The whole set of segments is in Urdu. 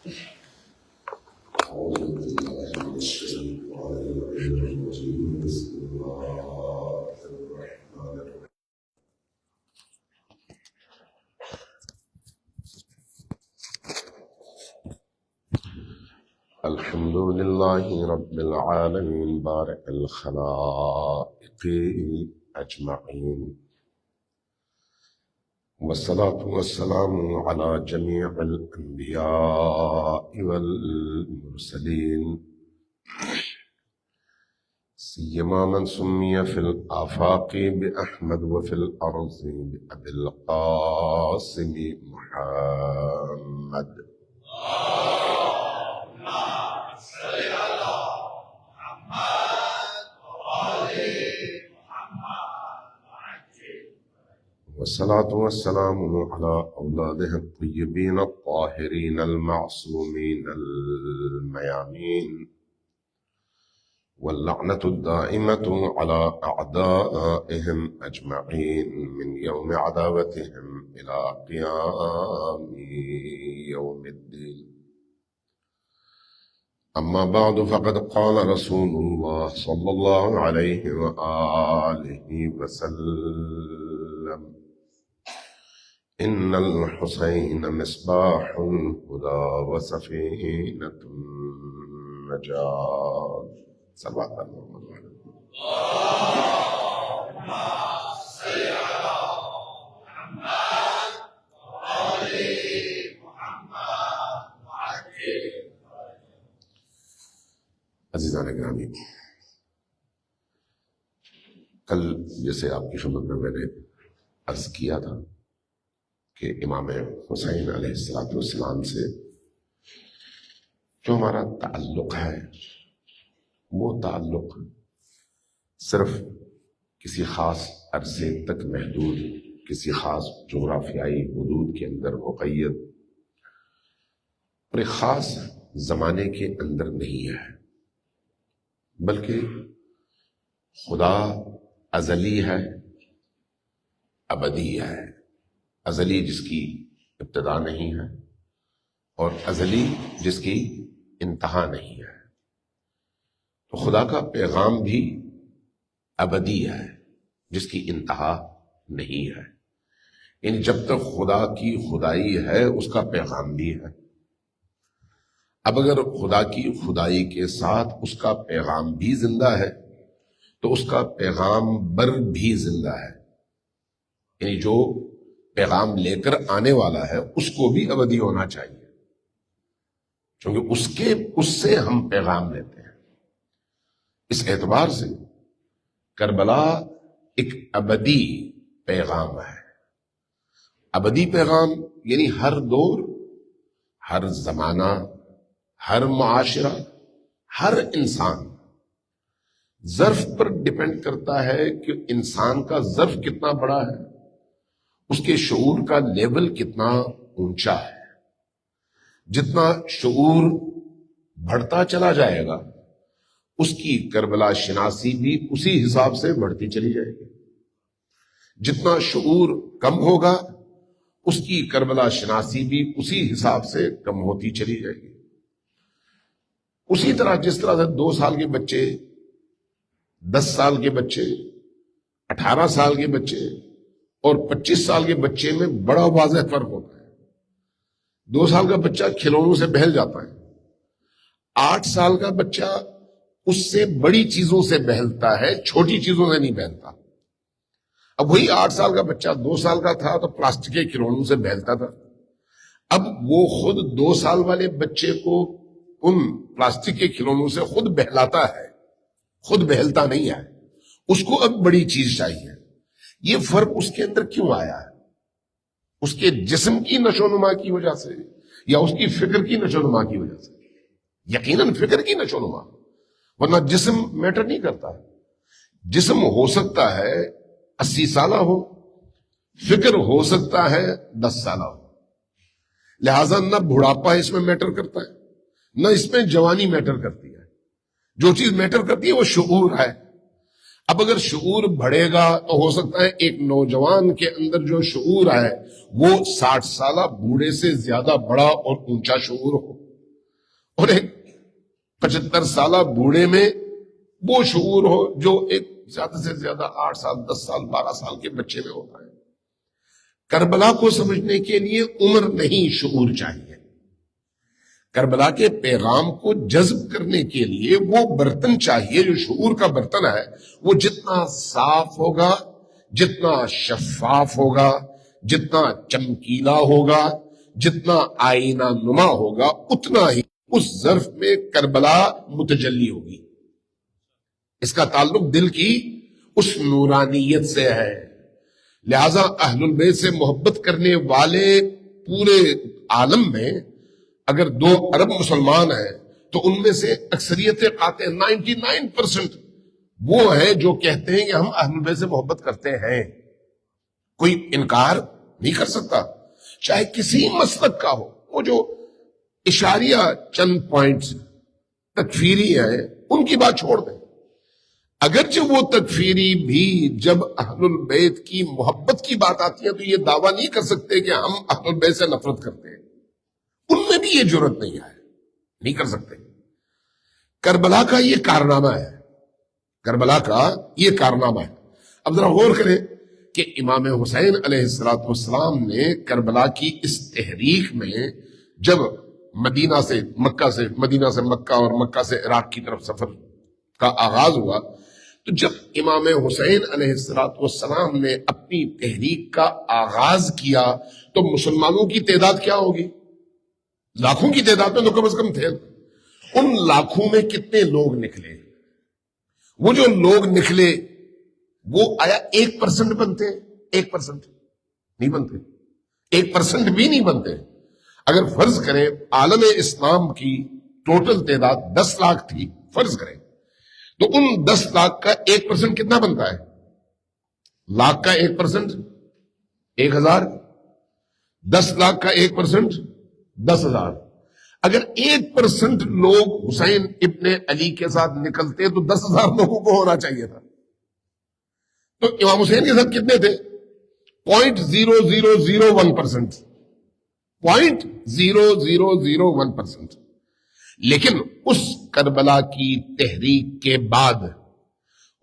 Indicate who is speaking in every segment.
Speaker 1: الحمد لله رب العالمين بارئ الخلائق أجمعين، والصلاة والسلام على جميع الأنبياء والمرسلين، سيما من سمي في الآفاق بأحمد وفي الأرض بأبي القاسم محمد. والصلاة والسلام على أولاده الطيبين الطاهرين المعصومين الميامين، واللعنة الدائمة على أعدائهم أجمعين من يوم عداوتهم إلى قيام يوم الدين. أما بعد، فقد قال رسول الله صلى الله عليه وآله وسلم: إن الحسين مصباح الهدى وسفينة النجاة. صلوات الله عليه. اللهم صل على محمد وآل محمد وعجل. عزیزان گرامی، کل جیسے آپ کی خدمت میں نے عرض کیا تھا کہ امام حسین علیہ السلام سے جو ہمارا تعلق ہے وہ تعلق صرف کسی خاص عرصے تک محدود، کسی خاص جغرافیائی حدود کے اندر مقید اور ایک خاص زمانے کے اندر نہیں ہے، بلکہ خدا ازلی ہے، ابدی ہے۔ ازلی جس کی ابتدا نہیں ہے اور ازلی جس کی انتہا نہیں ہے۔ تو خدا کا پیغام بھی ابدی ہے جس کی انتہا نہیں ہے، یعنی جب تک خدا کی خدائی ہے اس کا پیغام بھی ہے۔ اب اگر خدا کی خدائی کے ساتھ اس کا پیغام بھی زندہ ہے تو اس کا پیغام بر بھی زندہ ہے، یعنی جو پیغام لے کر آنے والا ہے اس کو بھی ابدی ہونا چاہیے، کیونکہ اس سے ہم پیغام لیتے ہیں۔ اس اعتبار سے کربلا ایک ابدی پیغام ہے۔ ابدی پیغام یعنی ہر دور، ہر زمانہ، ہر معاشرہ، ہر انسان ظرف پر ڈیپینڈ کرتا ہے کہ انسان کا ظرف کتنا بڑا ہے، اس کے شعور کا لیول کتنا اونچا ہے۔ جتنا شعور بڑھتا چلا جائے گا اس کی کربلا شناسی بھی اسی حساب سے بڑھتی چلی جائے گی۔ جتنا شعور کم ہوگا اس کی کربلا شناسی بھی اسی حساب سے کم ہوتی چلی جائے گی۔ اسی طرح جس طرح سے 2 سال کے بچے، 10 سال کے بچے، 18 سال کے بچے اور 25 سال کے بچے میں بڑا واضح فرق ہوتا ہے۔ 2 سال کا بچہ کھلونوں سے بہل جاتا ہے، 8 سال کا بچہ اس سے بڑی چیزوں سے بہلتا ہے، چھوٹی چیزوں سے نہیں بہلتا۔ اب وہی 8 سال کا بچہ 2 سال کا تھا تو پلاسٹک کے کھلونوں سے بہلتا تھا، اب وہ خود 2 سال والے بچے کو ان پلاسٹک کے کھلونوں سے خود بہلاتا ہے، خود بہلتا نہیں ہے، اس کو اب بڑی چیز چاہیے۔ یہ فرق اس کے اندر کیوں آیا ہے؟ اس کے جسم کی نشو و نما کی وجہ سے یا اس کی فکر کی نشو و نما کی وجہ سے؟ یقیناً فکر کی نشو و نما، ورنہ جسم میٹر نہیں کرتا۔ جسم ہو سکتا ہے 80 سالہ ہو، فکر ہو سکتا ہے 10 سالہ ہو، لہذا نہ بڑھاپا اس میں میٹر کرتا ہے نہ اس میں جوانی میٹر کرتی ہے۔ جو چیز میٹر کرتی ہے وہ شعور ہے۔ اب اگر شعور بڑھے گا تو ہو سکتا ہے ایک نوجوان کے اندر جو شعور ہے وہ 60 سالہ بوڑھے سے زیادہ بڑا اور اونچا شعور ہو، اور ایک 75 سالہ بوڑھے میں وہ شعور ہو جو ایک زیادہ سے زیادہ 8 سال 10 سال 12 سال کے بچے میں ہوتا ہے۔ کربلا کو سمجھنے کے لیے عمر نہیں، شعور چاہیے۔ کربلا کے پیغام کو جذب کرنے کے لیے وہ برتن چاہیے جو شعور کا برتن ہے، وہ جتنا صاف ہوگا، جتنا شفاف ہوگا، جتنا چمکیلا ہوگا، جتنا آئینہ نما ہوگا، اتنا ہی اس ظرف میں کربلا متجلی ہوگی۔ اس کا تعلق دل کی اس نورانیت سے ہے۔ لہذا اہل البیت سے محبت کرنے والے پورے عالم میں اگر 2 ارب مسلمان ہیں تو ان میں سے اکثریت قاطع 99% وہ ہیں جو کہتے ہیں کہ ہم اہل البیت سے محبت کرتے ہیں۔ کوئی انکار نہیں کر سکتا، چاہے کسی مسلک کا ہو۔ وہ جو اشاریہ چند پوائنٹس تکفیری ہیں ان کی بات چھوڑ دیں، اگرچہ وہ تکفیری بھی جب اہل البیت کی محبت کی بات آتی ہے تو یہ دعویٰ نہیں کر سکتے کہ ہم اہل البیت سے نفرت کرتے ہیں، ان میں بھی یہ جرات نہیں ہے، نہیں کر سکتے۔ کربلا کا یہ کارنامہ ہے، کربلا کا یہ کارنامہ ہے۔ اب ذرا غور کریں کہ امام حسین علیہ السلام نے کربلا کی اس تحریک میں جب مدینہ سے مکہ اور مکہ سے عراق کی طرف سفر کا آغاز ہوا، تو جب امام حسین علیہ السلام نے اپنی تحریک کا آغاز کیا تو مسلمانوں کی تعداد کیا ہوگی؟ لاکھوں کی تعداد میں تو کم از کم تھے۔ ان لاکھوں میں کتنے لوگ نکلے؟ وہ جو لوگ نکلے وہ آیا 1% بنتے؟ 1% نہیں بنتے، 1% بھی نہیں بنتے۔ اگر فرض کریں عالم اسلام کی ٹوٹل تعداد 10 لاکھ تھی، فرض کریں، تو ان 10 لاکھ کا 1% کتنا بنتا ہے؟ لاکھ کا 1% 1000، 10 لاکھ کا 1% 10,000۔ اگر 1% لوگ حسین ابن علی کے ساتھ نکلتے تو 10,000 لوگوں کو ہونا چاہیے تھا۔ تو امام حسین کے ساتھ کتنے تھے؟ 0.0001%، 0.0001%۔ لیکن اس کربلا کی تحریک کے بعد،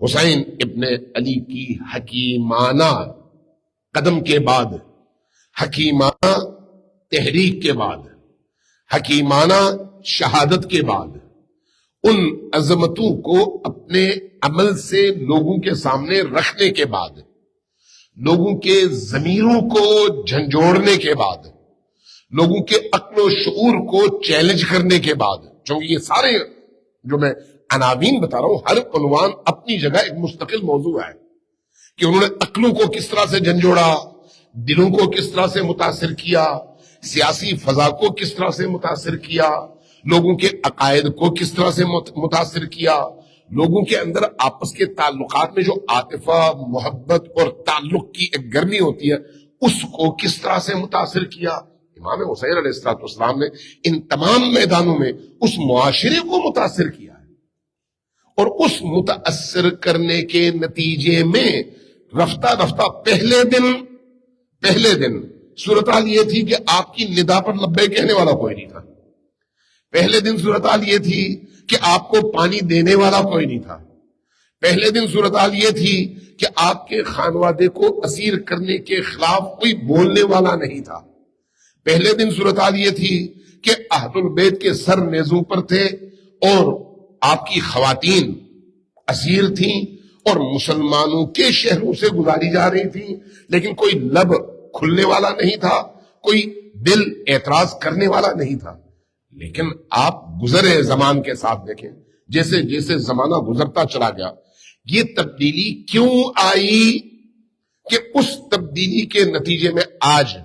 Speaker 1: حسین ابن علی کی حکیمانہ قدم کے بعد، حکیمانہ تحریک کے بعد، حکیمانہ شہادت کے بعد، ان عظمتوں کو اپنے عمل سے لوگوں کے سامنے رکھنے کے بعد، لوگوں کے ضمیروں کو جھنجھوڑنے کے بعد، لوگوں کے عقل و شعور کو چیلنج کرنے کے بعد، چونکہ یہ سارے جو میں عناوین بتا رہا ہوں، ہر عنوان اپنی جگہ ایک مستقل موضوع ہے کہ انہوں نے عقلوں کو کس طرح سے جھنجھوڑا، دلوں کو کس طرح سے متاثر کیا، سیاسی فضا کو کس طرح سے متاثر کیا، لوگوں کے عقائد کو کس طرح سے متاثر کیا، لوگوں کے اندر آپس کے تعلقات میں جو عاطفہ، محبت اور تعلق کی ایک گرمی ہوتی ہے اس کو کس طرح سے متاثر کیا۔ امام حسین علیہ السلام نے ان تمام میدانوں میں اس معاشرے کو متاثر کیا ہے، اور اس متاثر کرنے کے نتیجے میں رفتہ رفتہ پہلے دن صورتحال یہ تھی کہ آپ کی ندا پر لبیک کہنے والا کوئی نہیں تھا۔ پہلے دن صورتحال یہ تھی کہ آپ کو پانی دینے والا کوئی نہیں تھا۔ پہلے دن صورتحال یہ تھی کہ آپ کے خانوادے کو اسیر کرنے کے خلاف کوئی بولنے والا نہیں تھا۔ پہلے دن صورتحال یہ تھی کہ اہل البیت کے سر نیزوں پر تھے اور آپ کی خواتین اسیر تھیں اور مسلمانوں کے شہروں سے گزاری جا رہی تھیں، لیکن کوئی لب کھلنے والا نہیں تھا، کوئی دل اعتراض کرنے والا نہیں تھا۔ لیکن آپ گزرے زمان کے ساتھ دیکھیں، جیسے جیسے زمانہ گزرتا چلا گیا، یہ تبدیلی کیوں آئی کہ اس تبدیلی کے نتیجے میں آج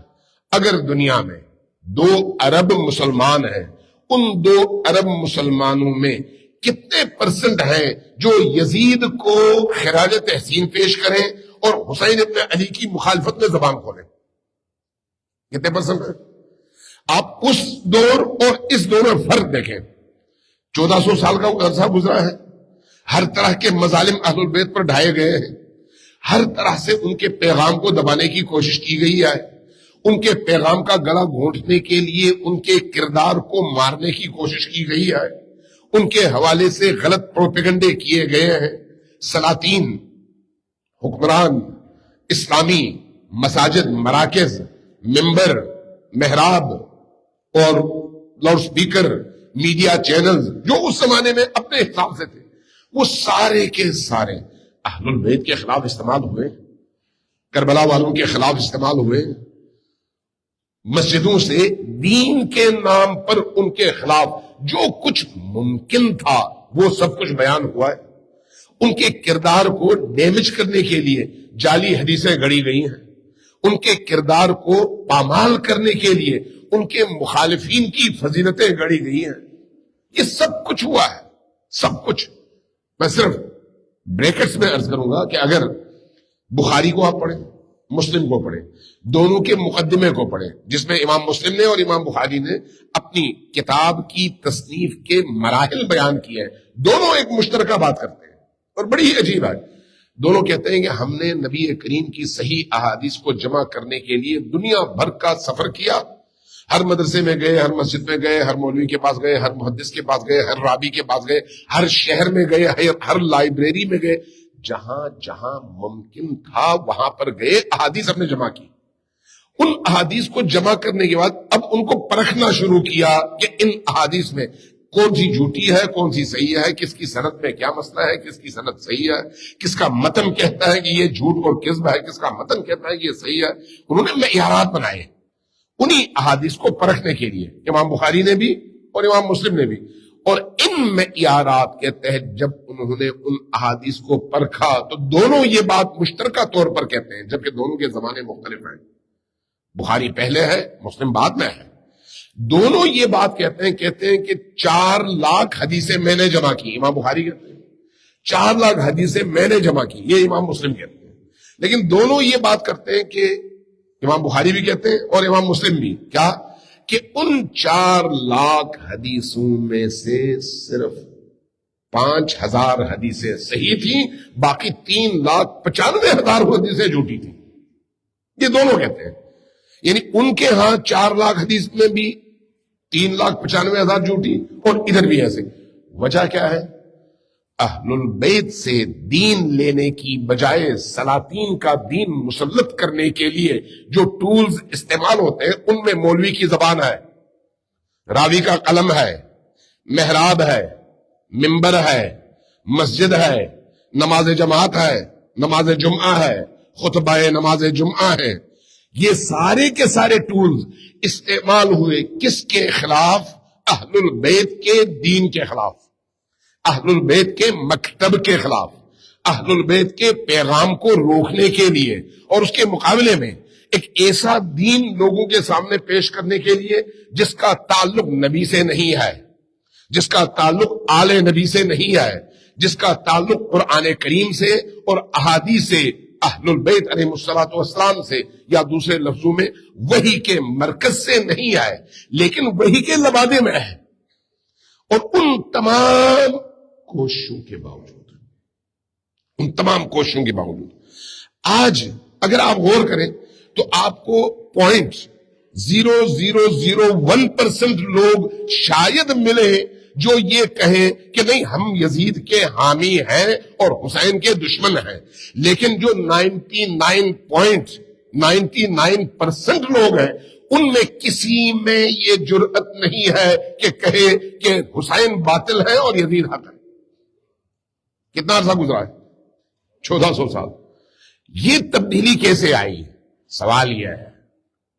Speaker 1: اگر دنیا میں 2 ارب مسلمان ہیں، ان 2 ارب مسلمانوں میں کتنے % ہیں جو یزید کو خراج تحسین پیش کریں اور حسین ابن علی کی مخالفت میں زبان کھولیں؟ کتنے % ہیں؟ آپ اس دور اور اس دور میں فرق دیکھیں۔ 1400 سال کا عرصہ گزرا ہے، ہر طرح کے مظالم اہل البیت پر ڈھائے گئے ہیں، ہر طرح سے ان کے پیغام کو دبانے کی کوشش کی گئی ہے، ان کے پیغام کا گلا گھونٹنے کے لیے ان کے کردار کو مارنے کی کوشش کی گئی ہے، ان کے حوالے سے غلط پروپیگنڈے کیے گئے ہیں۔ سلاطین، حکمران، اسلامی مساجد، مراکز، ممبر، محراب اور لاؤڈ سپیکر، میڈیا چینلز جو اس زمانے میں اپنے حساب سے تھے، وہ سارے کے سارے اہل البیت کے خلاف استعمال ہوئے، کربلا والوں کے خلاف استعمال ہوئے، مسجدوں سے دین کے نام پر ان کے خلاف جو کچھ ممکن تھا وہ سب کچھ بیان ہوا ہے۔ ان کے کردار کو ڈیمیج کرنے کے لیے جعلی حدیثیں گڑھی گئی ہیں، ان کے کردار کو پامال کرنے کے لیے ان کے مخالفین کی فضیلتیں گڑھی گئی ہیں۔ یہ سب کچھ ہوا ہے، سب کچھ۔ میں صرف بریکٹس میں عرض کروں گا کہ اگر بخاری کو آپ پڑھیں، مسلم کو پڑھیں، دونوں کے مقدمے کو پڑھیں، جس میں امام مسلم نے اور امام بخاری نے اپنی کتاب کی تصنیف کے مراحل بیان کیے ہیں، دونوں ایک مشترکہ بات کرتے ہیں اور بڑی ہی عجیب ہے۔ دونوں کہتے ہیں کہ ہم نے نبی کریم کی صحیح احادیث کو جمع کرنے کے لیے دنیا بھر کا سفر کیا، ہر مدرسے میں گئے، ہر مسجد میں گئے، ہر مولوی کے پاس گئے، ہر محدث کے پاس گئے، ہر رابی کے پاس گئے، ہر شہر میں گئے، ہر لائبریری میں گئے، جہاں جہاں ممکن تھا وہاں پر گئے، احادیث ہم نے جمع کی۔ ان احادیث کو جمع کرنے کے بعد اب ان کو پرکھنا شروع کیا کہ ان احادیث میں کون سی جھوٹی ہے، کون سی صحیح ہے، کس کی سند میں کیا مسئلہ ہے، کس کی سند صحیح ہے، کس کا متن کہتا ہے کہ یہ جھوٹ اور کذب ہے، کس کا متن کہتا ہے کہ یہ صحیح ہے۔ انہوں نے معیارات بنائے انہی احادیث کو پرکھنے کے لیے، امام بخاری نے بھی اور امام مسلم نے بھی، اور ان معیارات کے تحت جب انہوں نے ان احادیث کو پرکھا تو دونوں یہ بات مشترکہ طور پر کہتے ہیں، جبکہ دونوں کے زمانے مختلف ہیں، بخاری پہلے ہے، مسلم بعد میں ہے، دونوں یہ بات کہتے ہیں کہ 4 لاکھ حدیثیں میں نے جمع کی، امام بخاری کہتے ہیں 4 لاکھ حدیثیں میں نے جمع کی، یہ امام مسلم کہتے ہیں۔ لیکن دونوں یہ بات کرتے ہیں کہ امام بخاری بھی کہتے ہیں اور امام مسلم بھی، کیا کہ ان 4 لاکھ حدیثوں میں سے صرف 5,000 حدیثیں صحیح تھیں، باقی 3,95,000 حدیثیں جھوٹی تھیں، یہ دونوں کہتے ہیں۔ یعنی ان کے ہاں 4 لاکھ حدیث میں بھی 3,95,000 جھوٹی، اور ادھر بھی ایسے۔ وجہ کیا ہے؟ اہل البیت سے دین لینے کی بجائے سلاطین کا دین مسلط کرنے کے لیے جو ٹولز استعمال ہوتے ہیں ان میں مولوی کی زبان ہے، راوی کا قلم ہے، محراب ہے، ممبر ہے، مسجد ہے، نماز جماعت ہے، نماز جمعہ ہے، خطبہ نماز جمعہ ہے، یہ سارے کے سارے ٹولز استعمال ہوئے کس کے خلاف؟ اہل البیت کے دین کے خلاف، اہل البیت کے مکتب کے خلاف، اہل البیت کے پیغام کو روکنے کے لیے، اور اس کے مقابلے میں ایک ایسا دین لوگوں کے سامنے پیش کرنے کے لیے جس کا تعلق نبی سے نہیں ہے، جس کا تعلق آل نبی سے نہیں ہے، جس کا تعلق قرآن کریم سے اور احادیث سے، اہل البیت علیہ الصلوۃ والسلام سے، یا دوسرے لفظوں میں وحی کے مرکز سے نہیں ہے، لیکن وحی کے لبادے میں ہے۔ اور ان تمام کوششوں کے باوجود، ان تمام کوششوں کے باوجود آج اگر آپ غور کریں تو آپ کو 0.0001% لوگ شاید ملے جو یہ کہیں کہ نہیں ہم یزید کے حامی ہیں اور حسین کے دشمن ہیں، لیکن جو 99.99% لوگ ہیں ان میں کسی میں یہ جرأت نہیں ہے کہ کہے کہ حسین باطل ہے اور یزید حق ہے۔ کتنا عرصہ گزرا ہے؟ 1400 سال۔ یہ تبدیلی کیسے آئی؟ سوال یہ ہے،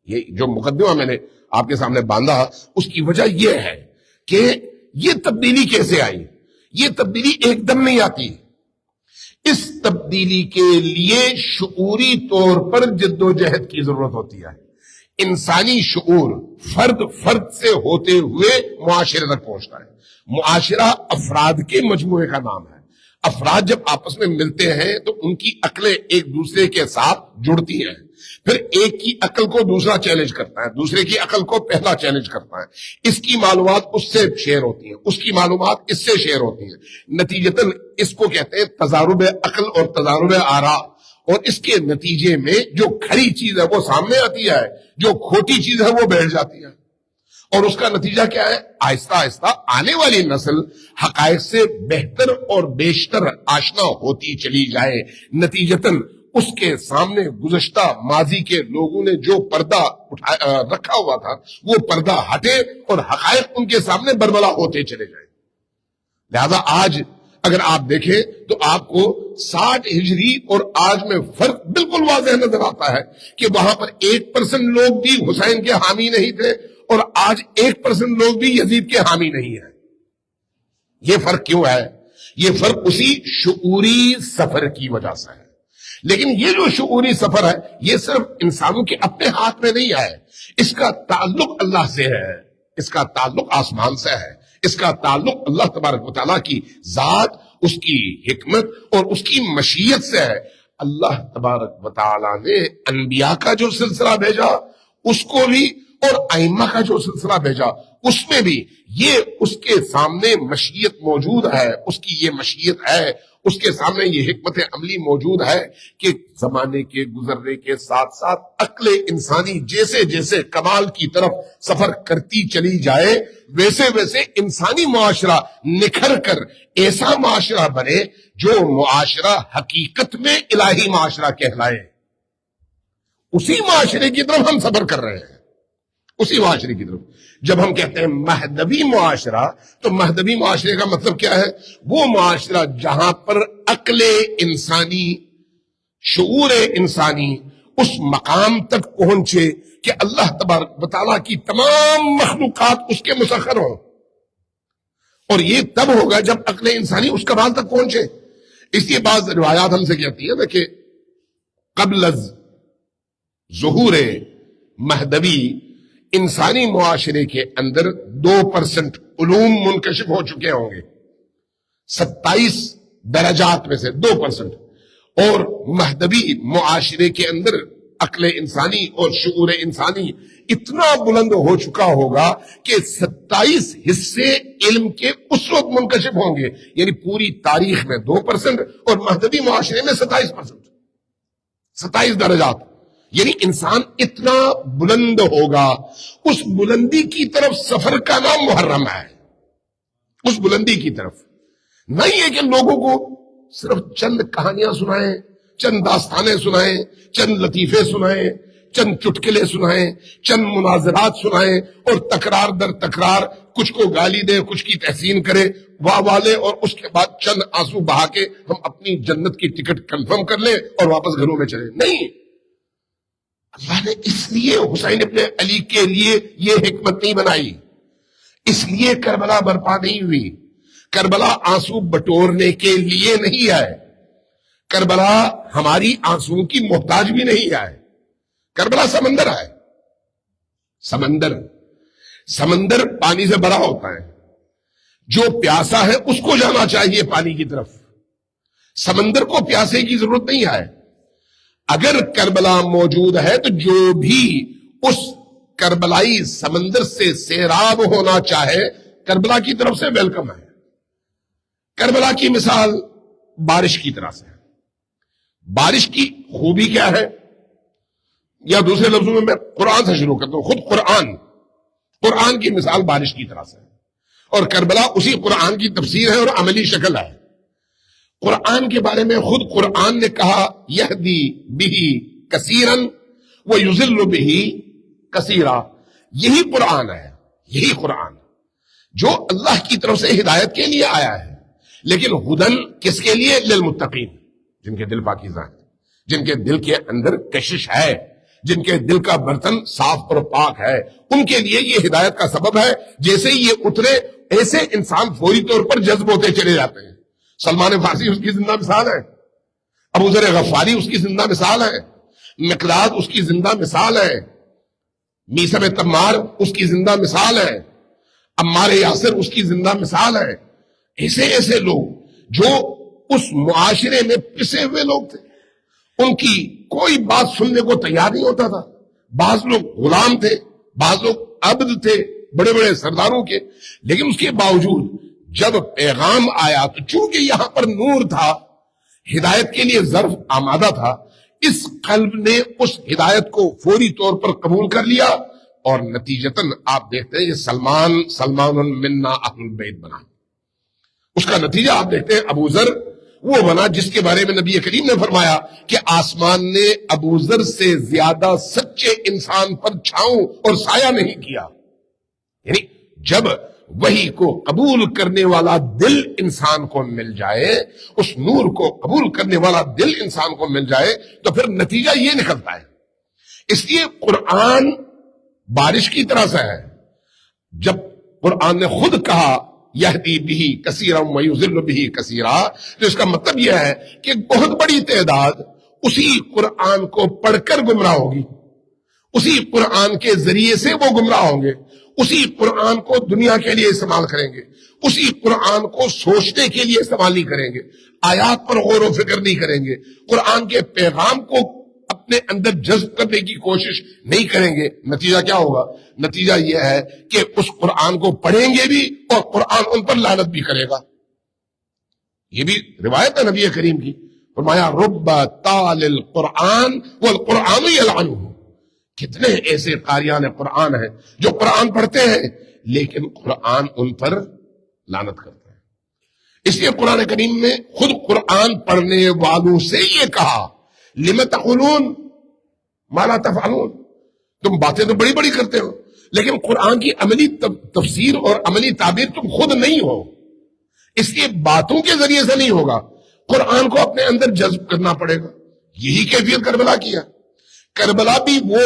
Speaker 1: یہ جو مقدمہ میں نے آپ کے سامنے باندھا اس کی وجہ یہ ہے کہ یہ تبدیلی کیسے آئی؟ یہ تبدیلی ایک دم نہیں آتی، اس تبدیلی کے لیے شعوری طور پر جد و جہد کی ضرورت ہوتی ہے۔ انسانی شعور فرد سے ہوتے ہوئے معاشرے تک پہنچتا ہے۔ معاشرہ افراد کے مجموعے کا نام ہے۔ افراد جب آپس میں ملتے ہیں تو ان کی عقلیں ایک دوسرے کے ساتھ جڑتی ہیں، پھر ایک کی عقل کو دوسرا چیلنج کرتا ہے، دوسرے کی عقل کو پہلا چیلنج کرتا ہے، اس کی معلومات اس سے شیئر ہوتی ہیں، اس کی معلومات اس سے شیئر ہوتی ہیں، نتیجتاً اس کو کہتے ہیں تضارب عقل اور تضارب آراء، اور اس کے نتیجے میں جو کھری چیز ہے وہ سامنے آتی ہے، جو کھوٹی چیز ہے وہ بیٹھ جاتی ہے، اور اس کا نتیجہ کیا ہے؟ آہستہ آہستہ آنے والی نسل حقائق سے بہتر اور بیشتر آشنا ہوتی چلی جائے، نتیجتاً اس کے سامنے گزشتہ ماضی کے لوگوں نے جو پردہ رکھا ہوا تھا وہ پردہ ہٹے اور حقائق ان کے سامنے برملا ہوتے چلے جائیں۔ لہذا آج اگر آپ دیکھیں تو آپ کو 60 ہجری اور آج میں فرق بالکل واضح نظر آتا ہے کہ وہاں پر 1% لوگ بھی حسین کے حامی نہیں تھے اور آج 1% لوگ بھی یزید کے حامی نہیں ہیں۔ یہ فرق کیوں ہے؟ یہ فرق اسی شعوری سفر کی وجہ سے ہے۔ لیکن یہ جو شعوری سفر ہے یہ صرف انسانوں کے اپنے ہاتھ میں نہیں ہے، اس کا تعلق اللہ سے ہے، اس کا تعلق آسمان سے ہے، اس کا تعلق اللہ تبارک و تعالیٰ کی ذات، اس کی حکمت اور اس کی مشیت سے ہے۔ اللہ تبارک و تعالیٰ نے انبیاء کا جو سلسلہ بھیجا اس کو بھی، اور ائمہ کا جو سلسلہ بھیجا اس میں بھی یہ اس کے سامنے مشیت موجود ہے، اس کی یہ مشیت ہے، اس کے سامنے یہ حکمت عملی موجود ہے کہ زمانے کے گزرنے کے ساتھ ساتھ عقل انسانی جیسے جیسے کمال کی طرف سفر کرتی چلی جائے ویسے ویسے انسانی معاشرہ نکھر کر ایسا معاشرہ بنے جو معاشرہ حقیقت میں الہی معاشرہ کہلائے۔ اسی معاشرے کی طرف ہم سفر کر رہے ہیں، اسی معاشرے کی طرف۔ جب ہم کہتے ہیں مہدوی معاشرہ تو مہدوی معاشرے کا مطلب کیا ہے؟ وہ معاشرہ جہاں پر عقل انسانی، شعور انسانی اس مقام تک پہنچے کہ اللہ تبارک و تعالیٰ کی تمام مخلوقات اس کے مسخر ہوں، اور یہ تب ہوگا جب عقل انسانی اس کمال تک پہنچے۔ اس لیے بعض روایات ہم سے کہتی ہیں کہ قبل از ظہور مہدوی انسانی معاشرے کے اندر 2% علوم منکشف ہو چکے ہوں گے، 27 درجات میں سے 2%، اور مہدوی معاشرے کے اندر عقل انسانی اور شعور انسانی اتنا بلند ہو چکا ہوگا کہ 27 حصے علم کے اس وقت منکشف ہوں گے، یعنی پوری تاریخ میں 2% اور مہدوی معاشرے میں 27%، 27 درجات، یعنی انسان اتنا بلند ہوگا۔ اس بلندی کی طرف سفر کا نام محرم ہے، اس بلندی کی طرف نہیں ہے کہ لوگوں کو صرف چند کہانیاں سنائیں، چند داستانیں سنائیں، چند لطیفے سنائیں، چند چٹکلے سنائیں، چند مناظرات سنائیں اور تکرار در تکرار کچھ کو گالی دے، کچھ کی تحسین کرے، واہ والے، اور اس کے بعد چند آنسو بہا کے ہم اپنی جنت کی ٹکٹ کنفرم کر لیں اور واپس گھروں میں چلے۔ نہیں، اللہ نے اس لیے حسین ابن علی کے لیے یہ حکمت نہیں بنائی، اس لیے کربلا برپا نہیں ہوئی۔ کربلا آنسو بٹورنے کے لیے نہیں ہے، کربلا ہماری آنسو کی محتاج بھی نہیں ہے۔ کربلا سمندر ہے، سمندر پانی سے بھرا ہوتا ہے، جو پیاسا ہے اس کو جانا چاہیے پانی کی طرف، سمندر کو پیاسے کی ضرورت نہیں ہے۔ اگر کربلا موجود ہے تو جو بھی اس کربلائی سمندر سے سیراب ہونا چاہے کربلا کی طرف سے ویلکم ہے۔ کربلا کی مثال بارش کی طرح سے ہے۔ بارش کی خوبی کیا ہے؟ یا دوسرے لفظوں میں قرآن سے شروع کرتا ہوں، خود قرآن کی مثال بارش کی طرح سے ہے، اور کربلا اسی قرآن کی تفسیر ہے اور عملی شکل ہے۔ قرآن کے بارے میں خود قرآن نے کہا یہدی بہی کثیرن ویضل بہی کثیرا، یہی قرآن ہے، یہی قرآن جو اللہ کی طرف سے ہدایت کے لیے آیا ہے، لیکن ہدن کس کے لیے؟ للمتقین، جن کے دل پاکیزہ ہیں، جن کے دل کے اندر کشش ہے، جن کے دل کا برتن صاف اور پاک ہے، ان کے لیے یہ ہدایت کا سبب ہے۔ جیسے ہی یہ اترے ایسے انسان فوری طور پر جذب ہوتے چلے جاتے ہیں۔ سلمان فارسی اس کی زندہ مثال ہے، ابو ذر غفاری اس کی زندہ مثال ہے، مقداد اس کی زندہ مثال ہے، میثم تمار اس کی زندہ مثال ہے، عمار یاسر اس کی زندہ مثال ہے۔ ایسے لوگ جو اس معاشرے میں پسے ہوئے لوگ تھے، ان کی کوئی بات سننے کو تیار نہیں ہوتا تھا۔ بعض لوگ غلام تھے، بعض لوگ عبد تھے بڑے بڑے سرداروں کے، لیکن اس کے باوجود جب پیغام آیا تو چونکہ یہاں پر نور تھا، ہدایت کے لیے ظرف آمادہ تھا، اس قلب نے اس ہدایت کو فوری طور پر قبول کر لیا، اور نتیجتاً آپ دیکھتے ہیں یہ سلمان منا اہل البیت بنا۔ اس کا نتیجہ آپ دیکھتے ہیں ابو ذر وہ بنا جس کے بارے میں نبی کریم نے فرمایا کہ آسمان نے ابو ذر سے زیادہ سچے انسان پر چھاؤں اور سایہ نہیں کیا۔ یعنی جب وحی کو قبول کرنے والا دل انسان کو مل جائے، اس نور کو قبول کرنے والا دل انسان کو مل جائے، تو پھر نتیجہ یہ نکلتا ہے۔ اس لیے قرآن بارش کی طرح سے ہے۔ جب قرآن نے خود کہا یہدی بہ کثیرا ویضل بہ کثیرا، تو اس کا مطلب یہ ہے کہ بہت بڑی تعداد اسی قرآن کو پڑھ کر گمراہ ہوگی، اسی قرآن کے ذریعے سے وہ گمراہ ہوں گے، اسی قرآن کو دنیا کے لیے استعمال کریں گے، اسی قرآن کو سوچنے کے لیے استعمال نہیں کریں گے، آیات پر غور و فکر نہیں کریں گے، قرآن کے پیغام کو اپنے اندر جذب کرنے کی کوشش نہیں کریں گے۔ نتیجہ کیا ہوگا؟ نتیجہ یہ ہے کہ اس قرآن کو پڑھیں گے بھی اور قرآن ان پر لعنت بھی کرے گا۔ یہ بھی روایت ہے نبی کریم کی، فرمایا رب تال القرآن والقرآن یلعنہ، کتنے ایسے قاریان قرآن ہیں جو قرآن پڑھتے ہیں لیکن قرآن ان پر لعنت کرتا ہے۔ اس لیے قرآن کریم میں خود قرآن پڑھنے والوں سے یہ کہا لم تقولون ما لا تفعلون، تم باتیں تو بڑی بڑی کرتے ہو لیکن قرآن کی عملی تفسیر اور عملی تعبیر تم خود نہیں ہو، اس لیے باتوں کے ذریعے سے نہیں ہوگا، قرآن کو اپنے اندر جذب کرنا پڑے گا۔ یہی کیفیت کربلا کی ہے۔ کربلا بھی وہ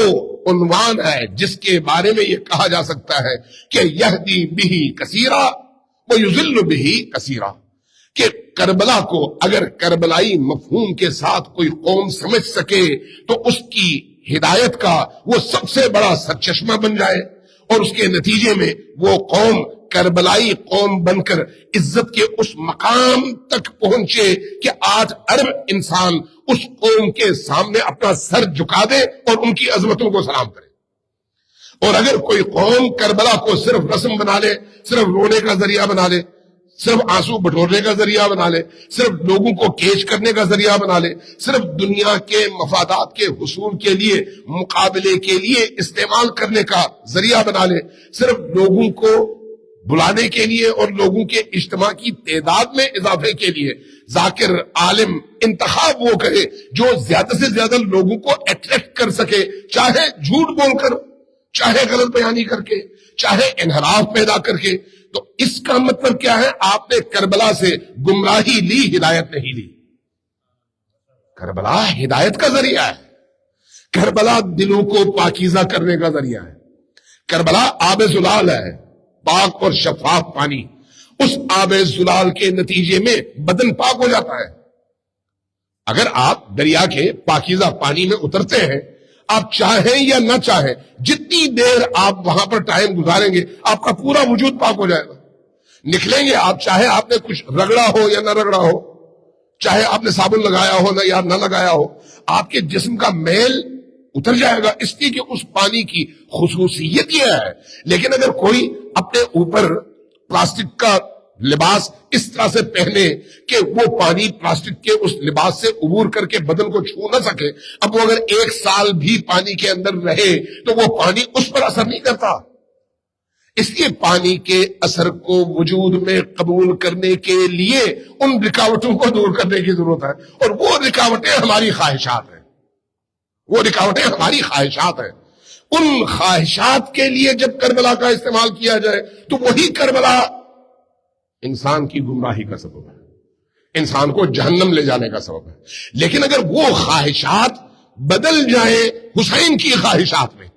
Speaker 1: عنوان ہے جس کے بارے میں یہ کہا جا سکتا ہے کہ یہدی بہ کثیرا ویضل بہ کثیرا، کہ کربلا کو اگر کربلائی مفہوم کے ساتھ کوئی قوم سمجھ سکے تو اس کی ہدایت کا وہ سب سے بڑا سرچشمہ بن جائے، اور اس کے نتیجے میں وہ قوم کربلائی قوم بن کر عزت کے اس مقام تک پہنچے کہ 8 ارب انسان اس قوم کے سامنے اپنا سر جھکا دے اور ان کی عظمتوں کو سلام کرے۔ اور اگر کوئی قوم کربلا کو صرف رسم بنا لے، صرف رونے کا ذریعہ بنا لے، صرف آنسو بٹورنے کا ذریعہ بنا لے، صرف لوگوں کو کیچ کرنے کا ذریعہ بنا لے، صرف دنیا کے مفادات کے حصول کے لیے مقابلے کے لیے استعمال کرنے کا ذریعہ بنا لے، صرف لوگوں کو بلانے کے لیے اور لوگوں کے اجتماع کی تعداد میں اضافے کے لیے ذاکر عالم انتخاب وہ کرے جو زیادہ سے زیادہ لوگوں کو اٹریکٹ کر سکے، چاہے جھوٹ بول کر، چاہے غلط بیانی کر کے، چاہے انحراف پیدا کر کے، تو اس کا مطلب کیا ہے؟ آپ نے کربلا سے گمراہی لی، ہدایت نہیں لی۔ کربلا ہدایت کا ذریعہ ہے، کربلا دلوں کو پاکیزہ کرنے کا ذریعہ ہے، کربلا آب زلال ہے، پاک اور شفاف پانی، اس آب زلال کے نتیجے میں بدن پاک ہو جاتا ہے۔ اگر آپ دریا کے پاکیزہ پانی میں اترتے ہیں، آپ چاہیں یا نہ چاہیں، جتنی دیر آپ وہاں پر ٹائم گزاریں گے آپ کا پورا وجود پاک ہو جائے گا۔ نکلیں گے آپ، چاہے آپ نے کچھ رگڑا ہو یا نہ رگڑا ہو، چاہے آپ نے صابن لگایا ہو یا نہ لگایا ہو، آپ کے جسم کا میل اتر جائے گا، اس لیے کہ اس پانی کی خصوصیت یہ ہے۔ لیکن اگر کوئی اپنے اوپر پلاسٹک کا لباس اس طرح سے پہنے کہ وہ پانی پلاسٹک کے اس لباس سے عبور کر کے بدن کو چھو نہ سکے، اب وہ اگر 1 سال بھی پانی کے اندر رہے تو وہ پانی اس پر اثر نہیں کرتا۔ اس لیے پانی کے اثر کو وجود میں قبول کرنے کے لیے ان رکاوٹوں کو دور کرنے کی ضرورت ہے، اور وہ رکاوٹیں ہماری خواہشات ہیں، وہ رکاوٹیں ہماری خواہشات ہیں۔ ان خواہشات کے لیے جب کربلا کا استعمال کیا جائے تو وہی کربلا انسان کی گمراہی کا سبب ہے، انسان کو جہنم لے جانے کا سبب ہے۔ لیکن اگر وہ خواہشات بدل جائیں حسین کی خواہشات میں،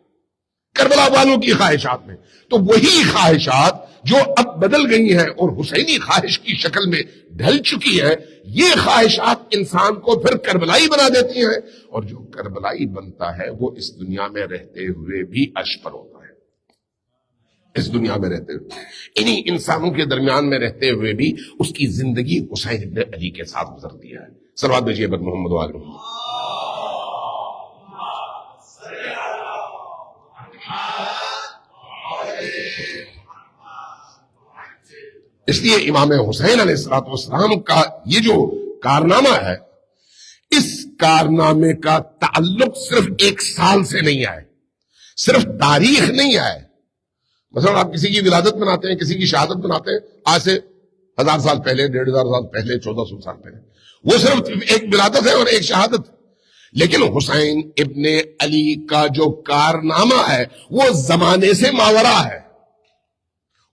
Speaker 1: کربلا والوں کی خواہشات میں، تو وہی خواہشات جو اب بدل گئی ہیں اور حسینی خواہش کی شکل میں ڈھل چکی ہے، یہ خواہشات انسان کو پھر کربلائی بنا دیتی ہیں، اور جو کربلائی بنتا ہے وہ اس دنیا میں رہتے ہوئے بھی اشپر ہوتا ہے، اس دنیا میں رہتے ہوئے، انہی انسانوں کے درمیان میں رہتے ہوئے بھی اس کی زندگی حسین ابن علی کے ساتھ گزرتی ہے۔ صلوات بھیجیے بر محمد و آل محمد۔ اس لیے امام حسین علیہ السلام کا یہ جو کارنامہ ہے، اس کارنامے کا تعلق صرف ایک سال سے نہیں آئے، صرف تاریخ نہیں آئے. مثلا آپ کسی کی ولادت مناتے ہیں، کسی کی شہادت مناتے ہیں، آج سے 1000 سال پہلے، 1500 سال پہلے، 1400 سال پہلے، وہ صرف ایک ولادت ہے اور ایک شہادت. لیکن حسین ابن علی کا جو کارنامہ ہے وہ زمانے سے ماورا ہے،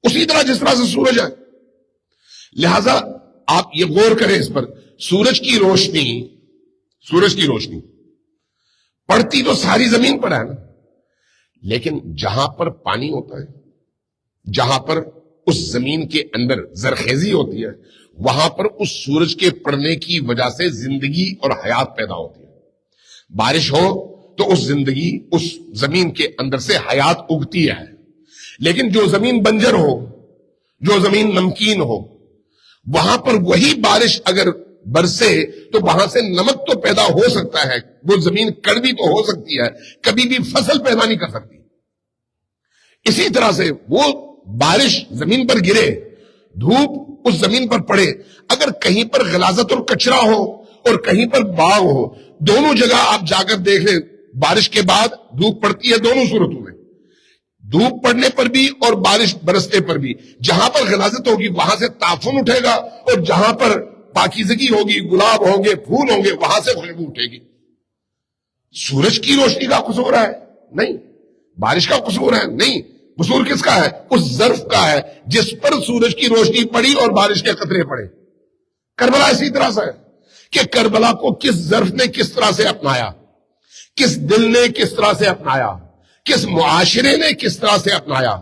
Speaker 1: اسی طرح جس طرح سے سورج ہے. لہذا آپ یہ غور کریں اس پر. سورج کی روشنی پڑتی تو ساری زمین پر ہے نا، لیکن جہاں پر پانی ہوتا ہے، جہاں پر اس زمین کے اندر زرخیزی ہوتی ہے، وہاں پر اس سورج کے پڑنے کی وجہ سے زندگی اور حیات پیدا ہوتی ہے. بارش ہو تو اس زندگی، اس زمین کے اندر سے حیات اگتی ہے. لیکن جو زمین بنجر ہو، جو زمین نمکین ہو، وہاں پر وہی بارش اگر برسے تو وہاں سے نمک تو پیدا ہو سکتا ہے، وہ زمین کڑوی تو ہو سکتی ہے، کبھی بھی فصل پیدا نہیں کر سکتی. اسی طرح سے وہ بارش زمین پر گرے، دھوپ اس زمین پر پڑے، اگر کہیں پر غلاظت اور کچرا ہو اور کہیں پر باغ ہو، دونوں جگہ آپ جا کر دیکھ لیں، بارش کے بعد دھوپ پڑتی ہے. دونوں صورتوں میں دھوپ پڑنے پر بھی اور بارش برسنے پر بھی جہاں پر غلاظت ہوگی وہاں سے تعفن اٹھے گا، اور جہاں پر پاکیزگی ہوگی، گلاب ہوں گے، پھول ہوں گے، وہاں سے خوشبو اٹھے گی. سورج کی روشنی کا قصور ہے؟ نہیں. بارش کا قصور ہے؟ نہیں. قصور کس کا ہے؟ اس ظرف کا ہے جس پر سورج کی روشنی پڑی اور بارش کے قطرے پڑے. کربلا اسی طرح سے ہے کہ کربلا کو کس ظرف نے کس طرح سے اپنایا، کس دل نے کس طرح سے اپنایا، کس معاشرے نے کس طرح سے اپنایا،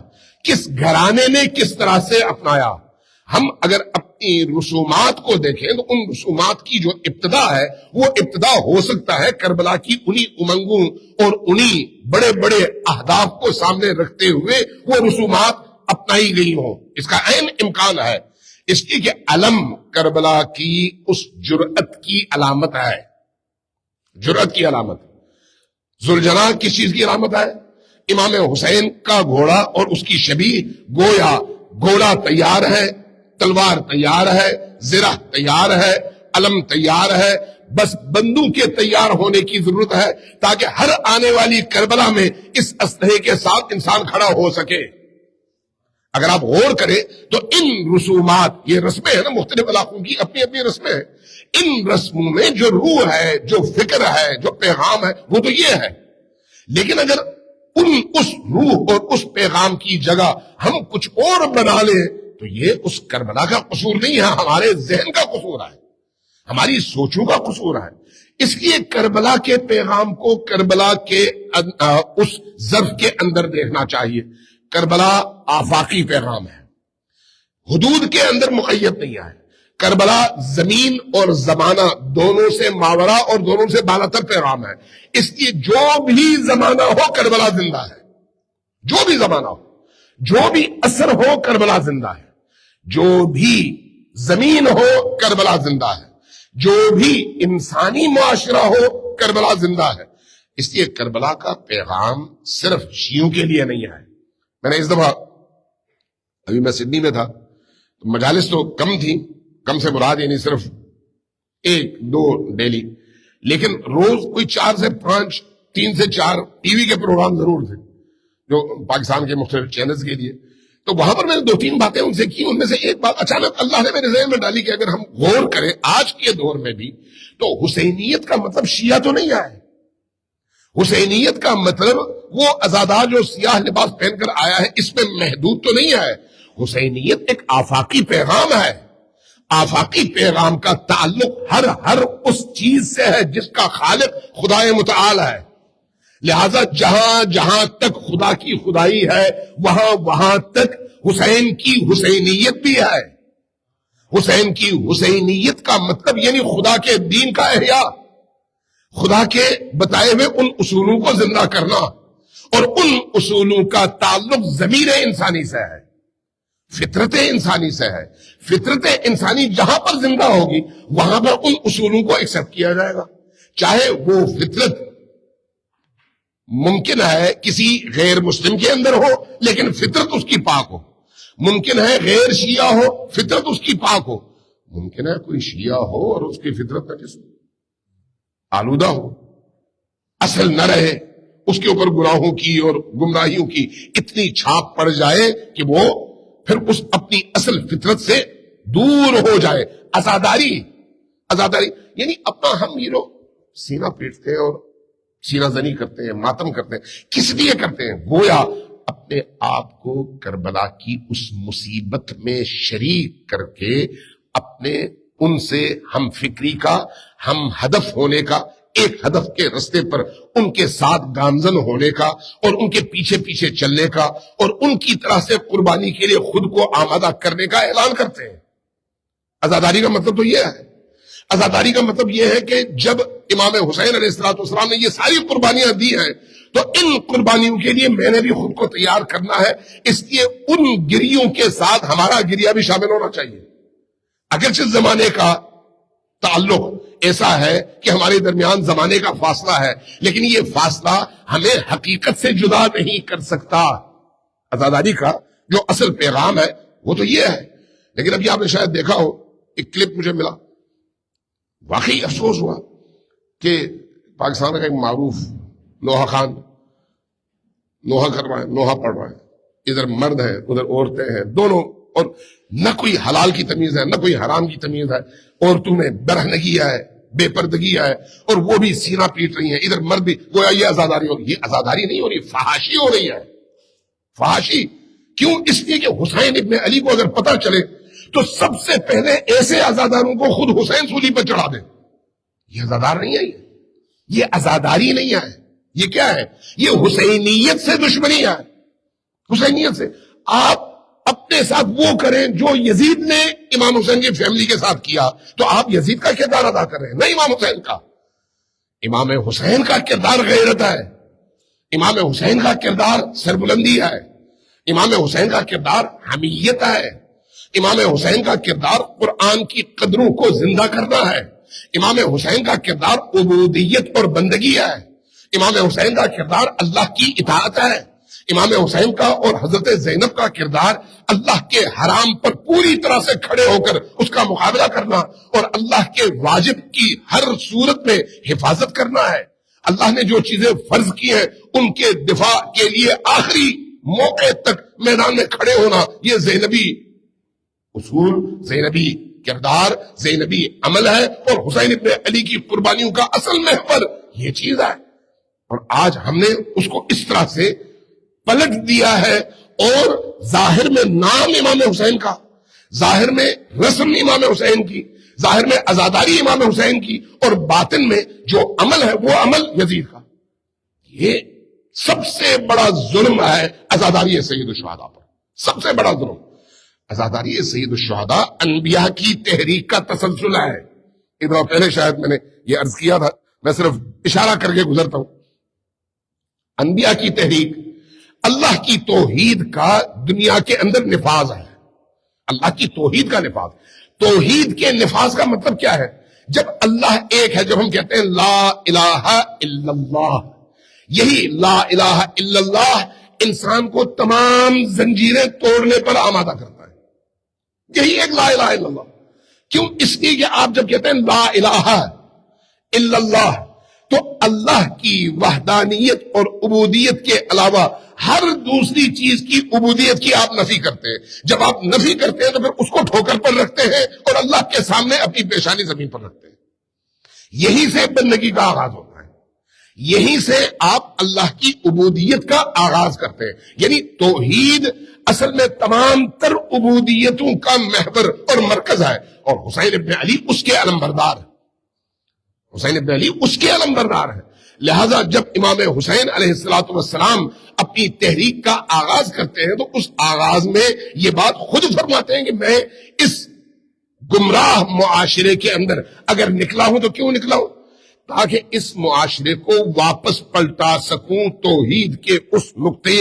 Speaker 1: کس گھرانے نے کس طرح سے اپنایا. ہم اگر اپنی رسومات کو دیکھیں تو ان رسومات کی جو ابتدا ہے وہ ابتدا ہو سکتا ہے کربلا کی انہی امنگوں اور انہی بڑے بڑے اہداف کو سامنے رکھتے ہوئے وہ رسومات اپنائی گئی ہوں. اس کا عین امکان ہے، اس لیے کہ علم کربلا کی اس جرأت کی علامت ہے. جرأت کی علامت. ذوالجناح کس چیز کی علامت ہے؟ امام حسین کا گھوڑا اور اس کی شبیہ. گویا گھوڑا تیار ہے، تلوار تیار ہے، زرہ تیار ہے، علم تیار ہے، بس بندوق کے تیار ہونے کی ضرورت ہے تاکہ ہر آنے والی کربلا میں اس اسلحے کے ساتھ انسان کھڑا ہو سکے. اگر آپ غور کریں تو ان رسومات، یہ رسمیں ہیں نا، مختلف علاقوں کی اپنی اپنی رسمیں ہیں، ان رسموں میں جو روح ہے، جو فکر ہے، جو پیغام ہے، وہ تو یہ ہے. لیکن اگر اس روح اور اس پیغام کی جگہ ہم کچھ اور بنا لیں تو یہ اس کربلا کا قصور نہیں ہے، ہمارے ذہن کا قصور ہے، ہماری سوچوں کا قصور ہے. اس لیے کربلا کے پیغام کو کربلا کے اس ظرف کے اندر دیکھنا چاہیے. کربلا آفاقی پیغام ہے، حدود کے اندر مقید نہیں ہے. کربلا زمین اور زمانہ دونوں سے ماورا اور دونوں سے بالاتر پیغام ہے. اس لیے جو بھی زمانہ ہو کربلا زندہ ہے، جو بھی زمانہ ہو، جو بھی اثر ہو کربلا زندہ ہے، جو بھی زمین ہو کربلا زندہ ہے، جو بھی انسانی معاشرہ ہو کربلا زندہ ہے. اس لیے کربلا کا پیغام صرف شیعوں کے لیے نہیں ہے. میں نے اس دفعہ، ابھی میں سڈنی میں تھا، مجالس تو کم تھی، کم سے مراد یعنی صرف 1-2 ڈیلی، لیکن روز کوئی 4 سے 5، 3 سے 4 ٹی وی کے پروگرام ضرور تھے جو پاکستان کے مختلف چینلز کے لیے. تو وہاں پر میں نے 2-3 باتیں ان سے کی. ان میں سے ایک بات اچانک اللہ نے میرے ذہن میں ڈالی کہ اگر ہم غور کریں آج کے دور میں بھی تو حسینیت کا مطلب شیعہ تو نہیں ہے. حسینیت کا مطلب وہ عزادار جو سیاہ لباس پہن کر آیا ہے اس میں محدود تو نہیں ہے. حسینیت ایک آفاقی پیغام ہے. آفاقی پیغام کا تعلق ہر اس چیز سے ہے جس کا خالق خدائے متعال ہے. لہذا جہاں جہاں تک خدا کی خدائی ہے وہاں تک حسین کی حسینیت بھی ہے. حسین کی حسینیت کا مطلب یعنی خدا کے دین کا احیاء، خدا کے بتائے ہوئے ان اصولوں کو زندہ کرنا، اور ان اصولوں کا تعلق ضمیر انسانی سے ہے، فطرت انسانی سے ہے. فطرت انسانی جہاں پر زندہ ہوگی وہاں پر ان اصولوں کو ایکسپٹ کیا جائے گا. چاہے وہ فطرت ممکن ہے کسی غیر مسلم کے اندر ہو لیکن فطرت اس کی پاک ہو، ممکن ہے غیر شیعہ ہو فطرت اس کی پاک ہو، ممکن ہے کوئی شیعہ ہو اور اس کی فطرت نجس ہو. آلودہ ہو، اصل نہ رہے، اس کے اوپر گناہوں کی اور گمراہیوں کی اتنی چھاپ پڑ جائے کہ وہ پھر اس اپنی اصل فطرت سے دور ہو جائے۔ عزاداری یعنی اپنا ہم یہ لوگ سینہ پیٹتے ہیں اور سینہ زنی کرتے ہیں، ماتم کرتے ہیں، کس لیے کرتے ہیں؟ گویا اپنے آپ کو کربلا کی اس مصیبت میں شریک کر کے اپنے ان سے ہم فکری کا، ہم ہدف ہونے کا، ایک ہدف کے رستے پر ان کے ساتھ گامزن ہونے کا اور ان کے پیچھے پیچھے چلنے کا اور ان کی طرح سے قربانی کے لیے خود کو آمادہ کرنے کا اعلان کرتے ہیں۔ عزاداری کا مطلب تو یہ ہے، عزاداری کا مطلب یہ ہے کہ جب امام حسین علیہ السلام نے یہ ساری قربانیاں دی ہیں تو ان قربانیوں کے لیے میں نے بھی خود کو تیار کرنا ہے، اس لیے ان گریوں کے ساتھ ہمارا گریہ بھی شامل ہونا چاہیے۔ اگرچہ زمانے کا تعلق ایسا ہے کہ ہمارے درمیان زمانے کا فاصلہ ہے، لیکن یہ فاصلہ ہمیں حقیقت سے جدا نہیں کر سکتا۔ عزاداری کا جو اصل پیغام ہے وہ تو یہ ہے۔ لیکن ابھی آپ نے شاید دیکھا ہو، ایک کلپ مجھے ملا، واقعی افسوس ہوا کہ پاکستان کا ایک معروف نوحہ خان نوحہ کر رہا ہے، نوحہ پڑھ رہا ہے، ادھر مرد ہیں ادھر عورتیں ہیں، دونوں، اور نہ کوئی حلال کی تمیز ہے نہ کوئی حرام کی تمیز ہے، عورتوں میں برہنگی ہے، بے پردگی ہے، اور وہ بھی سینہ پیٹ رہی ہیں، ادھر مرد بھی، گویا یہ عزاداری ہو رہی ہے۔ یہ عزاداری نہیں ہو رہی، فحاشی ہو رہی ہے۔ فحاشی کیوں؟ اس لیے کہ حسین ابن علی کو اگر پتہ چلے تو سب سے پہلے ایسے عزاداروں کو خود حسین سولی پر چڑھا دے۔ یہ عزادار نہیں ہے، یہ عزاداری نہیں ہے، یہ کیا ہے؟ یہ حسینیت سے دشمنی ہے۔ حسینیت سے آپ اپنے ساتھ وہ کریں جو یزید نے امام حسین کی فیملی کے ساتھ کیا، تو آپ یزید کا کردار ادا کر رہے ہیں، نہیں امام حسین کا۔ امام حسین کا کردار غیرت ہے، امام حسین کا کردار سربلندی ہے، امام حسین کا کردار حمیت ہے، امام حسین کا کردار قرآن کی قدروں کو زندہ کرنا ہے، امام حسین کا کردار عبودیت اور بندگی ہے، امام حسین کا کردار اللہ کی اطاعت ہے، امام حسین کا اور حضرت زینب کا کردار اللہ کے حرام پر پوری طرح سے کھڑے ہو کر اس کا مقابلہ کرنا اور اللہ کے واجب کی ہر صورت میں حفاظت کرنا ہے۔ اللہ نے جو چیزیں فرض کی ہیں ان کے دفاع کے لیے آخری موقع تک میدان میں کھڑے ہونا، یہ زینبی اصول، زینبی کردار، زینبی عمل ہے، اور حسین ابن علی کی قربانیوں کا اصل محور یہ چیز ہے۔ اور آج ہم نے اس کو اس طرح سے پلٹ دیا ہے، اور ظاہر میں نام امام حسین کا، ظاہر میں رسم امام حسین کی، ظاہر میں عزاداری امام حسین کی، اور باطن میں جو عمل ہے وہ عمل یزید کا۔ یہ سب سے بڑا ظلم ہے عزاداری سید الشہداء پر، سب سے بڑا ظلم۔ عزاداری سید الشہداء انبیاء کی تحریک کا تسلسل ہے۔ ایک دفعہ پہلے شاید میں نے یہ عرض کیا تھا، میں صرف اشارہ کر کے گزرتا ہوں۔ انبیاء کی تحریک اللہ کی توحید کا دنیا کے اندر نفاذ ہے، اللہ کی توحید کا نفاذ۔ توحید کے نفاذ کا مطلب کیا ہے؟ جب اللہ ایک ہے، جب ہم کہتے ہیں لا الہ الا اللہ، یہی لا الہ الا اللہ انسان کو تمام زنجیریں توڑنے پر آمادہ کرتا ہے، یہی ایک لا الہ الا اللہ۔ کیوں؟ اس لیے کہ آپ جب کہتے ہیں لا الہ الا اللہ تو اللہ کی وحدانیت اور عبودیت کے علاوہ ہر دوسری چیز کی عبودیت کی آپ نفی کرتے ہیں۔ جب آپ نفی کرتے ہیں تو پھر اس کو ٹھوکر پر رکھتے ہیں اور اللہ کے سامنے اپنی پیشانی زمین پر رکھتے ہیں۔ یہی سے بندگی کا آغاز ہوتا ہے، یہی سے آپ اللہ کی عبودیت کا آغاز کرتے ہیں۔ یعنی توحید اصل میں تمام تر عبودیتوں کا محور اور مرکز ہے، اور حسین ابن علی اس کے علمبردار ہے، حسین ابن علی اس کے علمبردار ہے۔ لہذا جب امام حسین علیہ السلام اپنی تحریک کا آغاز کرتے ہیں تو اس آغاز میں یہ بات خود فرماتے ہیں کہ میں اس گمراہ معاشرے کے اندر اگر نکلا ہوں تو کیوں نکلا ہوں؟ تاکہ اس معاشرے کو واپس پلٹا سکوں توحید کے اس نقطے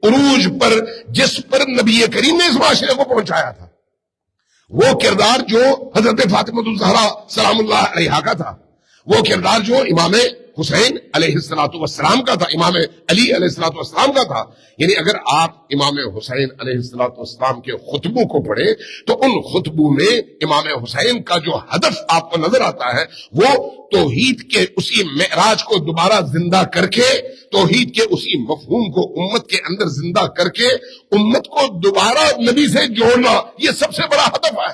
Speaker 1: عروج پر جس پر نبی کریم نے اس معاشرے کو پہنچایا تھا۔ وہ کردار جو حضرت فاطمہ الزہرا سلام اللہ علیہا کا تھا، وہ کردار جو امام حسین علیہ السلام کا تھا، امام علی علیہ السلام کا تھا. یعنی اگر آپ امام حسین علیہ السلام کے خطبوں کو پڑھیں تو ان خطبوں میں امام حسین کا جو ہدف آپ کو نظر آتا ہے وہ توحید کے اسی معراج کو دوبارہ زندہ کر کے، توحید کے اسی مفہوم کو امت کے اندر زندہ کر کے امت کو دوبارہ نبی سے جوڑنا، یہ سب سے بڑا ہدف ہے،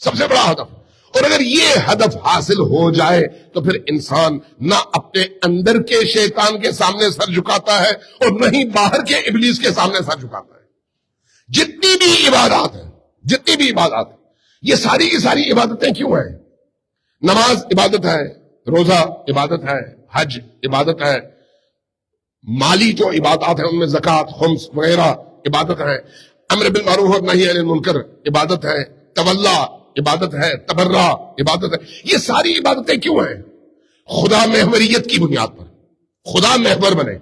Speaker 1: سب سے بڑا ہدف. اور اگر یہ ہدف حاصل ہو جائے تو پھر انسان نہ اپنے اندر کے شیطان کے سامنے سر جھکاتا ہے اور نہ ہی باہر کے ابلیس کے سامنے سر جھکاتا ہے. جتنی بھی عبادات ہیں، جتنی بھی عبادات ہیں، یہ ساری کی ساری عبادتیں کیوں ہیں؟ نماز عبادت ہے، روزہ عبادت ہے، حج عبادت ہے، مالی جو عبادات ہیں ان میں زکوٰۃ، خمس وغیرہ عبادت ہے، امر بالمعروف اور نہی عن المنکر عبادت ہے، تولا عبادت ہے، تبرع عبادت ہے. یہ ساری عبادتیں کیوں ہیں؟ خدا محوریت کی بنیاد پر، خدا محور بنے.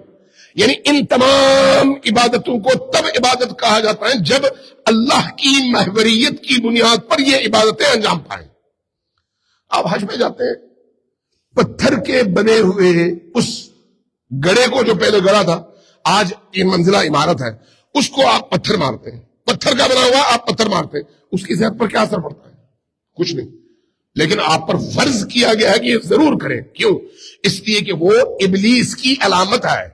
Speaker 1: یعنی ان تمام عبادتوں کو تب عبادت کہا جاتا ہے جب اللہ کی محوریت کی بنیاد پر یہ عبادتیں انجام پائیں. آپ حج میں جاتے ہیں، پتھر کے بنے ہوئے اس گڑے کو جو پہلے گڑا تھا، آج 3 منزلہ عمارت ہے، اس کو آپ پتھر مارتے ہیں، پتھر کا بنا ہوا آپ پتھر مارتے ہیں، اس کی صحت پر کیا اثر پڑتا ہے؟ کچھ نہیں. لیکن آپ پر فرض کیا گیا ہے کہ یہ ضرور کریں. کیوں؟ اس لیے کہ وہ ابلیس کی علامت ہے،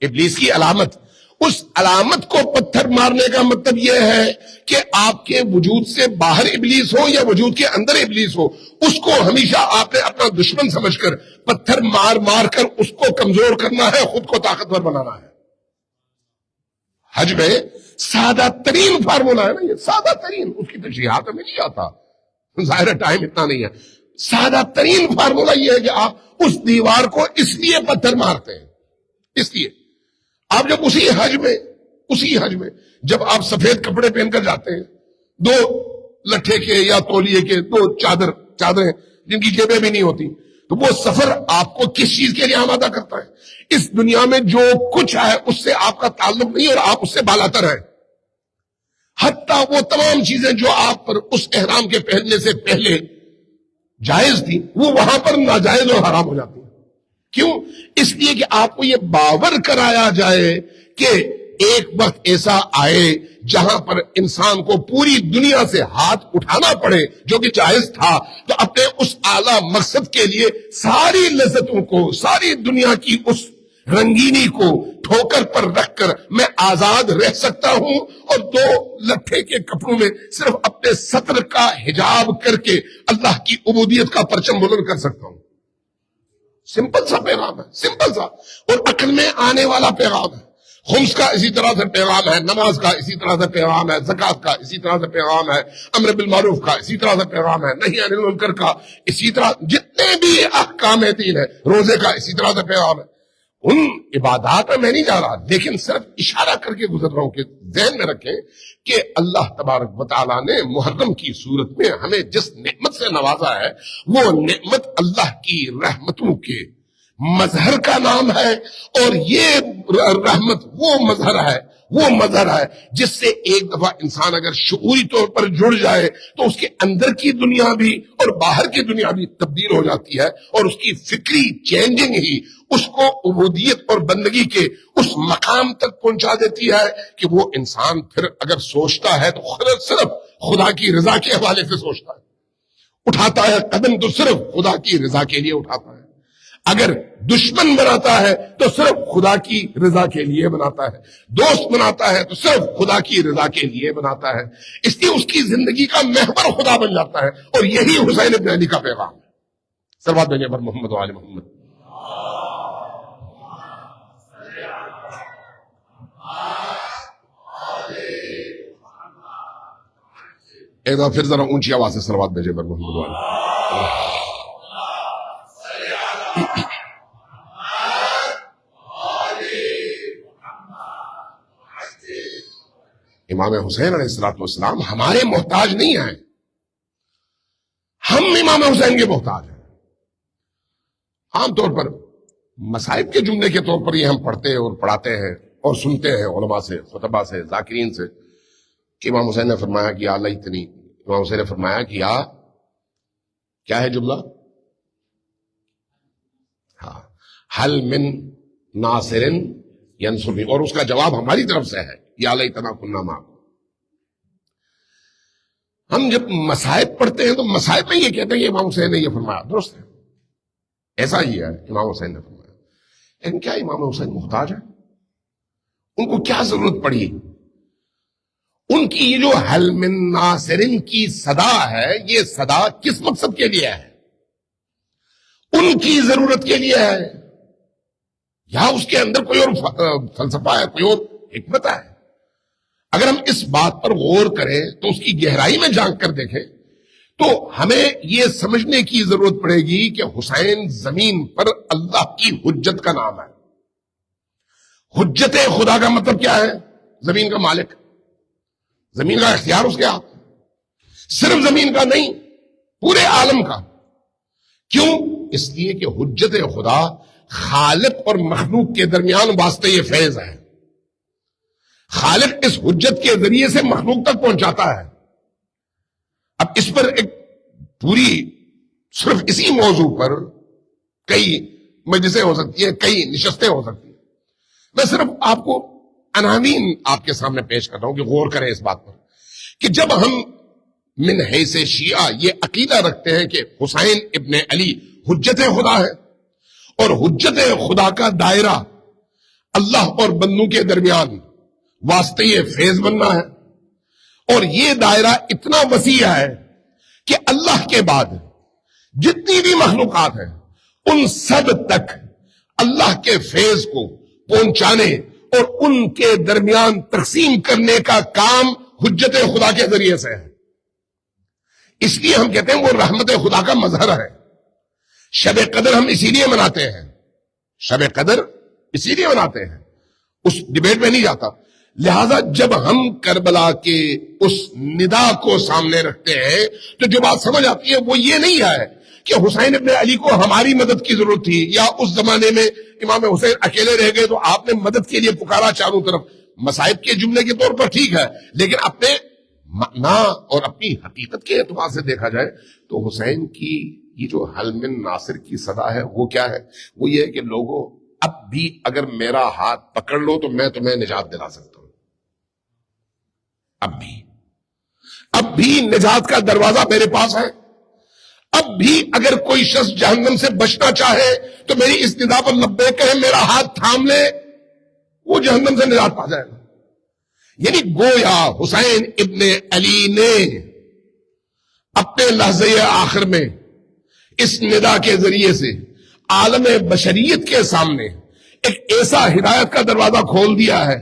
Speaker 1: ابلیس کی علامت. اس علامت کو پتھر مارنے کا مطلب یہ ہے کہ آپ کے وجود سے باہر ابلیس ہو یا وجود کے اندر ابلیس ہو، اس کو ہمیشہ آپ نے اپنا دشمن سمجھ کر پتھر مار مار کر اس کو کمزور کرنا ہے، خود کو طاقتور بنانا ہے. حج میں سادہ ترین فارمولا ہے نا، یہ سادہ ترین، اس کی تشریحات ہمیں نہیں آتا، ظاہر ٹائم اتنا نہیں ہے. سادہ ترین فارمولا یہ ہے کہ آپ اس دیوار کو اس لیے پتھر مارتے ہیں، اس لیے آپ جب اسی حج میں جب آپ سفید کپڑے پہن کر جاتے ہیں، 2 لٹھے کے یا تولیے کے 2 چادریں جن کی جیبیں بھی نہیں ہوتی، تو وہ سفر آپ کو کس چیز کے لیے آمادہ کرتا ہے؟ اس دنیا میں جو کچھ ہے اس سے آپ کا تعلق نہیں اور آپ اس سے بالاتر ہیں. حتیٰ وہ تمام چیزیں جو آپ پر اس احرام کے پہننے سے پہلے جائز تھی، وہ وہاں پر ناجائز اور حرام ہو جاتی ہیں. کیوں؟ اس لیے کہ آپ کو یہ باور کرایا جائے کہ ایک وقت ایسا آئے جہاں پر انسان کو پوری دنیا سے ہاتھ اٹھانا پڑے جو کہ جائز تھا، تو اپنے اس اعلیٰ مقصد کے لیے ساری لذتوں کو، ساری دنیا کی اس رنگینی کو ٹھوکر پر رکھ کر میں آزاد رہ سکتا ہوں اور 2 لٹھے کے کپڑوں میں صرف اپنے سطر کا حجاب کر کے اللہ کی عبودیت کا پرچم بلند کر سکتا ہوں. سمپل سا پیغام ہے، سمپل سا اور عقل میں آنے والا پیغام ہے. خمس کا اسی طرح سے پیغام ہے، نماز کا اسی طرح سے پیغام ہے، زکوٰۃ کا اسی طرح سے پیغام ہے، امر بالمعروف کا اسی طرح سے پیغام ہے، نہی عن المنکر کا اسی طرح، جتنے بھی احکام دین ہے، روزے کا اسی طرح سے پیغام ہے. ان عبادات میں نہیں جا رہا، لیکن صرف اشارہ کر کے گزر رہا ہوں کہ ذہن میں رکھیں کہ اللہ تبارک و تعالیٰ نے محرم کی صورت میں ہمیں جس نعمت سے نوازا ہے وہ نعمت اللہ کی رحمتوں کے مظہر کا نام ہے. اور یہ رحمت وہ مظہر ہے جس سے ایک دفعہ انسان اگر شعوری طور پر جڑ جائے تو اس کے اندر کی دنیا بھی اور باہر کی دنیا بھی تبدیل ہو جاتی ہے، اور اس کی فکری چینجنگ ہی اس کو عبودیت اور بندگی کے اس مقام تک پہنچا دیتی ہے کہ وہ انسان پھر اگر سوچتا ہے تو صرف خدا کی رضا کے حوالے سے سوچتا ہے، اٹھاتا ہے قدم تو صرف خدا کی رضا کے لیے اٹھاتا ہے. اگر دشمن بناتا ہے تو صرف خدا کی رضا کے لیے بناتا ہے، دوست بناتا ہے تو صرف خدا کی رضا کے لیے بناتا ہے. اس لیے اس کی زندگی کا محور خدا بن جاتا ہے، اور یہی حسین ابن علی کا پیغام ہے. صلوات بھیجیں پر محمد و آل محمد. ایک دفعہ پھر ذرا اونچی آواز سے صلوات بھیجیں پر محمد و آل محمد. امام حسین علیہ السلام ہمارے محتاج نہیں ہیں، ہم امام حسین کے محتاج ہیں. عام طور پر مصائب کے جملے کے طور پر یہ ہم پڑھتے اور پڑھاتے ہیں اور سنتے ہیں علماء سے، خطبہ سے، ذاکرین سے کہ امام حسین نے فرمایا کہ یا لیتنی، امام حسین نے فرمایا کہ یا کیا ہے جملہ؟ حل من ناصر ینصرنی، اور اس کا جواب ہماری طرف سے ہے، یا لیتنا کنا معکم۔ ہم جب مصائب پڑھتے ہیں تو مصائب میں یہ کہتے ہیں کہ امام حسین نے یہ فرمایا، درست ہے، ایسا ہی ہے امام حسین نے فرمایا، لیکن کیا امام حسین محتاج ہے؟ ان کو کیا ضرورت پڑی؟ ان کی یہ جو حل من ناصرن کی صدا ہے، یہ صدا کس مقصد کے لیے ہے؟ ان کی ضرورت کے لیے ہے یا اس کے اندر کوئی اور فلسفہ ہے، کوئی اور حکمت ہے؟ اگر ہم اس بات پر غور کریں تو اس کی گہرائی میں جھانک کر دیکھیں تو ہمیں یہ سمجھنے کی ضرورت پڑے گی کہ حسین زمین پر اللہ کی حجت کا نام ہے۔ حجت خدا کا مطلب کیا ہے؟ زمین کا مالک، زمین کا اختیار اس کے ہاتھ، صرف زمین کا نہیں، پورے عالم کا۔ کیوں؟ اس لیے کہ حجت خدا خالق اور مخلوق کے درمیان واسطے یہ فیض ہے، خالق اس حجت کے ذریعے سے مخلوق تک پہنچاتا ہے۔ اب اس پر ایک پوری صرف اسی موضوع پر کئی مجلسیں ہو سکتی ہیں، کئی نشستیں ہو سکتی ہیں۔ میں صرف آپ کو عناوین آپ کے سامنے پیش کر رہا ہوں کہ غور کریں اس بات پر کہ جب ہم من حیث شیعہ یہ عقیدہ رکھتے ہیں کہ حسین ابن علی حجت خدا ہے اور حجت خدا کا دائرہ اللہ اور بندوں کے درمیان واسطے یہ فیض بننا ہے، اور یہ دائرہ اتنا وسیع ہے کہ اللہ کے بعد جتنی بھی مخلوقات ہیں ان سب تک اللہ کے فیض کو پہنچانے اور ان کے درمیان تقسیم کرنے کا کام حجت خدا کے ذریعے سے ہے۔ اس لیے ہم کہتے ہیں وہ رحمت خدا کا مظہر ہے۔ شب قدر ہم اسی لیے مناتے ہیں، شب قدر اسی لیے مناتے ہیں، اس ڈیبیٹ میں نہیں جاتا۔ لہذا جب ہم کربلا کے اس ندا کو سامنے رکھتے ہیں تو جو بات سمجھ آتی ہے وہ یہ نہیں ہے کہ حسین ابن علی کو ہماری مدد کی ضرورت تھی، یا اس زمانے میں امام حسین اکیلے رہ گئے تو آپ نے مدد کے لیے پکارا چاروں طرف۔ مصائب کے جملے کے طور پر ٹھیک ہے، لیکن اپنے معنی اور اپنی حقیقت کے اعتبار سے دیکھا جائے تو حسین کی یہ جو حل من ناصر کی صدا ہے وہ کیا ہے؟ وہ یہ ہے کہ لوگوں اب بھی اگر میرا ہاتھ پکڑ لو تو میں تمہیں نجات دلا سکتا ہوں۔ اب بھی نجات کا دروازہ میرے پاس ہے۔ اب بھی اگر کوئی شخص جہنم سے بچنا چاہے تو میری اس ندا پر لبیک کہے، میرا ہاتھ تھام لے، وہ جہنم سے نجات پا جائے گا۔ یعنی گویا حسین ابن علی نے اپنے لحظے آخر میں اس ندا کے ذریعے سے عالم بشریت کے سامنے ایک ایسا ہدایت کا دروازہ کھول دیا ہے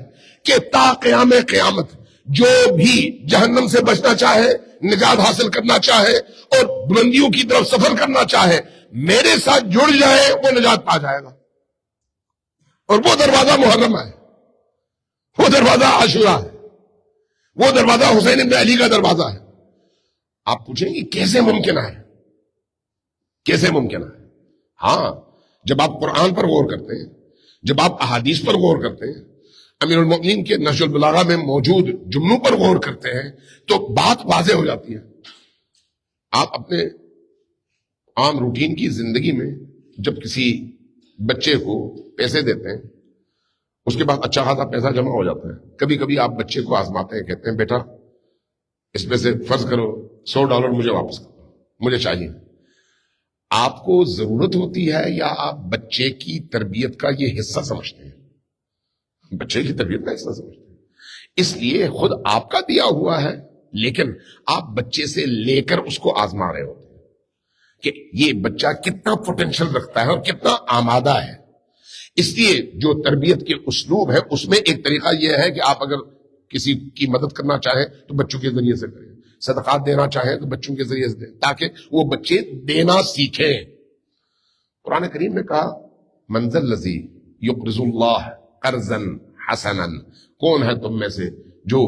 Speaker 1: کہ تا قیام قیامت جو بھی جہنم سے بچنا چاہے، نجات حاصل کرنا چاہے اور بلندیوں کی طرف سفر کرنا چاہے، میرے ساتھ جڑ جائے، وہ نجات پا جائے گا۔ اور وہ دروازہ محرم ہے، وہ دروازہ عاشورہ ہے، وہ دروازہ حسین ابن علی کا دروازہ ہے۔ آپ پوچھیں گے کیسے ممکن ہے؟ کیسے ممکن ہے؟ ہاں، جب آپ قرآن پر غور کرتے ہیں، جب آپ احادیث پر غور کرتے ہیں، امیر المؤمنین کے نہج البلاغہ میں موجود جملوں پر غور کرتے ہیں تو بات واضح ہو جاتی ہے۔ آپ اپنے عام روٹین کی زندگی میں جب کسی بچے کو پیسے دیتے ہیں، اس کے بعد اچھا خاصا پیسہ جمع ہو جاتا ہے، کبھی کبھی آپ بچے کو آزماتے ہیں، کہتے ہیں بیٹا اس میں سے فرض کرو $100 مجھے واپس کرو، مجھے چاہیے۔ آپ کو ضرورت ہوتی ہے یا آپ بچے کی تربیت کا یہ حصہ سمجھتے ہیں؟ بچے کی تربیت کا حصہ سمجھتے ہیں۔ اس لیے خود آپ کا دیا ہوا ہے، لیکن آپ بچے سے لے کر اس کو آزما رہے ہوتے ہیں کہ یہ بچہ کتنا پوٹینشل رکھتا ہے اور کتنا آمادہ ہے۔ اس لیے جو تربیت کے اسلوب ہے اس میں ایک طریقہ یہ ہے کہ آپ اگر کسی کی مدد کرنا چاہیں تو بچوں کے ذریعے سے کریں، صدقات دینا چاہیں تو بچوں کے ذریعے سے دیں، تاکہ وہ بچے دینا سیکھیں۔ قرآن کریم نے کہا منزل الذی یقرض اللہ قرضا حسنا، کون ہے تم میں سے جو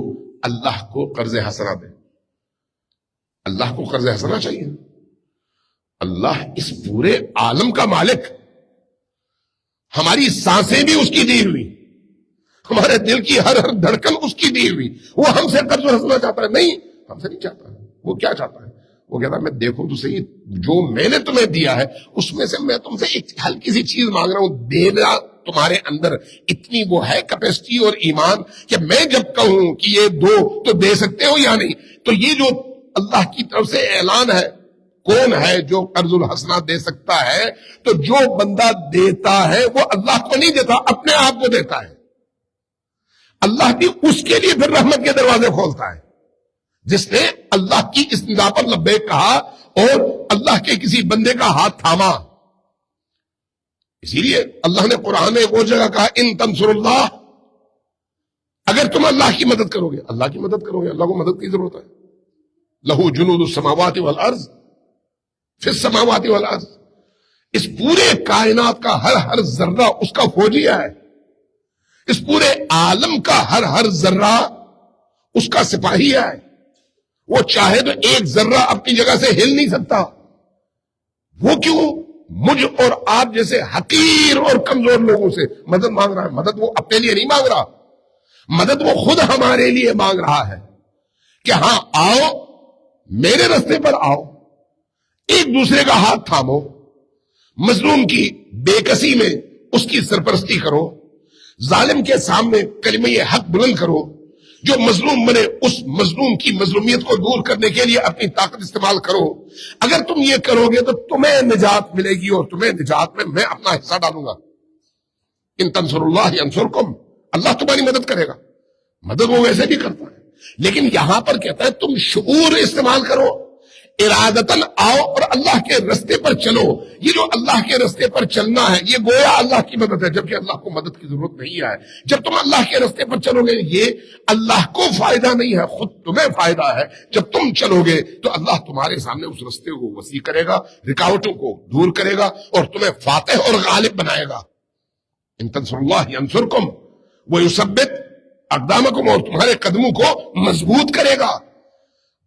Speaker 1: اللہ کو قرض حسنا دے؟ اللہ کو قرض حسنا چاہیے؟ اللہ اس پورے عالم کا مالک، ہماری سانسیں بھی اس کی دی ہوئی، ہمارے دل کی ہر دھڑکن اس کی دی ہوئی، وہ ہم سے قرض حسنا چاہتا ہے؟ نہیں، ہم سے نہیں چاہتا۔ وہ کیا چاہتا ہے؟ وہ کہتا ہے میں دیکھوں تو صحیح جو میں نے تمہیں دیا ہے اس میں سے میں تم سے ایک ہلکی سی چیز مانگ رہا ہوں، دینا تمہارے اندر اتنی وہ ہے کیپیسٹی اور ایمان کہ میں جب کہوں کہ یہ دو تو دے سکتے ہو یا نہیں؟ تو یہ جو اللہ کی طرف سے اعلان ہے، کون ہے جو قرض الحسنہ دے سکتا ہے؟ تو جو بندہ دیتا ہے وہ اللہ کو نہیں دیتا، اپنے آپ کو دیتا ہے۔ اللہ بھی اس کے لیے پھر رحمت کے دروازے کھولتا ہے جس نے اللہ کی اس ندا پر لبیک کہا اور اللہ کے کسی بندے کا ہاتھ تھاما۔ اسی لیے اللہ نے قرآن میں وہ جگہ کہا ان تنصر اللہ، اگر تم اللہ کی مدد کرو گے، اللہ کی مدد کرو گے، اللہ کو مدد کی ضرورت ہے۔ لہو جنود السماوات والارض فی السماوات والارض، اس پورے کائنات کا ہر ذرہ اس کا فوجیہ ہے، اس پورے عالم کا ہر ذرہ اس کا سپاہی ہے۔ وہ چاہے تو ایک ذرہ اپنی جگہ سے ہل نہیں سکتا۔ وہ کیوں؟ مجھ اور آپ جیسے حقیر اور کمزور لوگوں سے مدد مانگ رہا ہے۔ مدد وہ اپنے لیے نہیں مانگ رہا، مدد وہ خود ہمارے لیے مانگ رہا ہے کہ ہاں آؤ، میرے راستے پر آؤ، ایک دوسرے کا ہاتھ تھامو، مظلوم کی بے کسی میں اس کی سرپرستی کرو، ظالم کے سامنے کلمہ حق بلند کرو، جو مظلوم بنے اس مظلوم کی مظلومیت کو دور کرنے کے لیے اپنی طاقت استعمال کرو۔ اگر تم یہ کرو گے تو تمہیں نجات ملے گی، اور تمہیں نجات میں اپنا حصہ ڈالوں گا۔ ان تنصر اللہ ینصرکم، اللہ تمہاری مدد کرے گا۔ مدد وہ ویسے بھی کرتا ہے، لیکن یہاں پر کہتا ہے تم شعور استعمال کرو، ارادتاً آؤ اور اللہ کے رستے پر چلو۔ یہ جو اللہ کے رستے پر چلنا ہے یہ گویا اللہ کی مدد ہے، جبکہ اللہ کو مدد کی ضرورت نہیں ہے۔ جب تم اللہ کے رستے پر چلو گے یہ اللہ کو فائدہ نہیں ہے، خود تمہیں فائدہ ہے۔ جب تم چلو گے تو اللہ تمہارے سامنے اس رستے کو وسیع کرے گا، رکاوٹوں کو دور کرے گا اور تمہیں فاتح اور غالب بنائے گا۔ ان تنصر اللہ ینصرکم ویثبت اقدامکم، اور تمہارے قدموں کو مضبوط کرے گا۔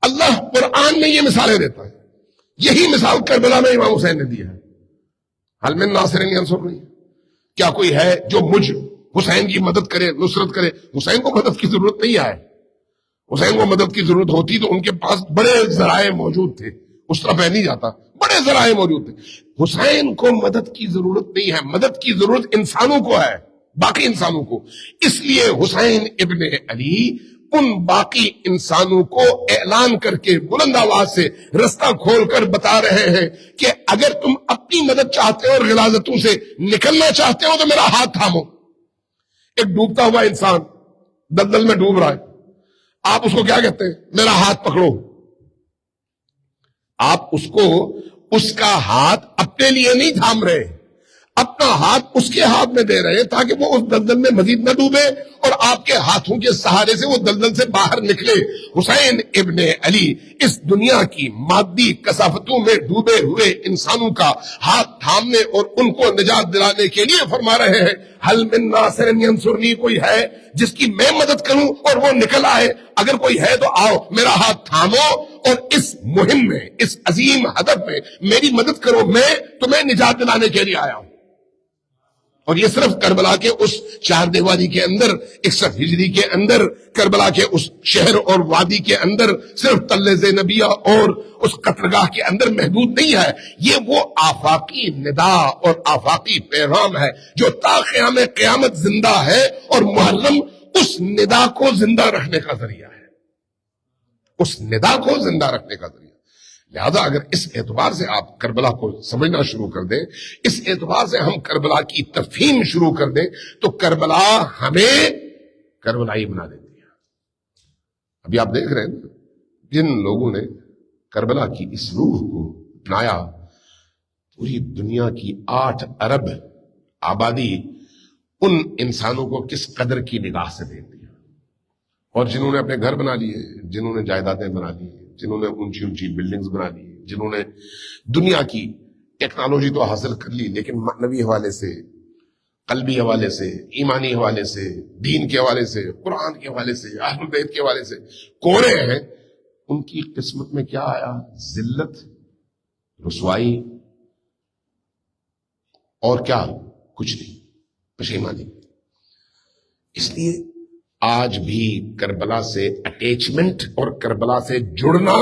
Speaker 1: اللہ قرآن میں یہ مثالیں دیتا ہے، یہی مثال کربلا میں امام حسین نے دی ہے۔ حل من ناصر ینصرنی، کیا کوئی ہے جو مجھ حسین کی مدد کرے، نصرت کرے؟ حسین کو مدد کی ضرورت نہیں ہے۔ حسین کو مدد کی ضرورت ہوتی تو ان کے پاس بڑے ذرائع موجود تھے، اس طرح پہ نہیں جاتا، بڑے ذرائع موجود تھے۔ حسین کو مدد کی ضرورت نہیں ہے، مدد کی ضرورت انسانوں کو ہے، باقی انسانوں کو۔ اس لیے حسین ابن علی ان باقی انسانوں کو اعلان کر کے بلند آواز سے رستہ کھول کر بتا رہے ہیں کہ اگر تم اپنی مدد چاہتے ہو اور غلاظتوں سے نکلنا چاہتے ہو تو میرا ہاتھ تھامو۔ ایک ڈوبتا ہوا انسان دلدل میں ڈوب رہا ہے، آپ اس کو کیا کہتے ہیں؟ میرا ہاتھ پکڑو۔ آپ اس کو اس کا ہاتھ اپنے لیے نہیں تھام رہے، اپنا ہاتھ اس کے ہاتھ میں دے رہے ہیں تاکہ وہ اس دلدل میں مزید نہ ڈوبے اور آپ کے ہاتھوں کے سہارے سے وہ دلدل سے باہر نکلے۔ حسین ابن علی اس دنیا کی مادی کثافتوں میں ڈوبے ہوئے انسانوں کا ہاتھ تھامنے اور ان کو نجات دلانے کے لیے فرما رہے ہیں حل من ناصر ینصرنی، کوئی ہے جس کی میں مدد کروں اور وہ نکل آئے؟ اگر کوئی ہے تو آؤ، میرا ہاتھ تھامو اور اس مہم میں، اس عظیم ہدف میں میری مدد کرو، میں تمہیں نجات دلانے کے لیے آیا ہوں۔ اور یہ صرف کربلا کے اس چار دیواری کے اندر 61 ہجری کے اندر کربلا کے اس شہر اور وادی کے اندر صرف تل زینبیہ اور اس قتلگاہ کے اندر محدود نہیں ہے، یہ وہ آفاقی ندا اور آفاقی پیغام ہے جو تا قیام قیامت زندہ ہے، اور محرم اس ندا کو زندہ رکھنے کا ذریعہ ہے، اس ندا کو زندہ رکھنے کا ذریعہ۔ لہذا اگر اس اعتبار سے آپ کربلا کو سمجھنا شروع کر دیں، اس اعتبار سے ہم کربلا کی تفہیم شروع کر دیں تو کربلا ہمیں کربلائی بنا دیتی ہے۔ ابھی آپ دیکھ رہے ہیں جن لوگوں نے کربلا کی اس روح کو اپنایا، پوری دنیا کی 8 ارب آبادی ان انسانوں کو کس قدر کی نگاہ سے دیکھتی ہے، اور جنہوں نے اپنے گھر بنا لیے، جنہوں نے جائیدادیں بنا لی، جنہوں نے اونچی اونچی بلڈنگز بنا لی، جنہوں نے دنیا کی ٹیکنالوجی تو حاصل کر لی لیکن معنوی حوالے سے، قلبی حوالے سے، ایمانی حوالے سے، دین کے حوالے سے، قرآن کے حوالے سے، اہل بیت کے حوالے سے کوڑے ہیں، ان کی قسمت میں کیا آیا؟ ذلت، رسوائی اور کیا؟ کچھ نہیں، پشیمانی۔ اس لیے آج بھی کربلا سے اٹیچمنٹ اور کربلا سے جڑنا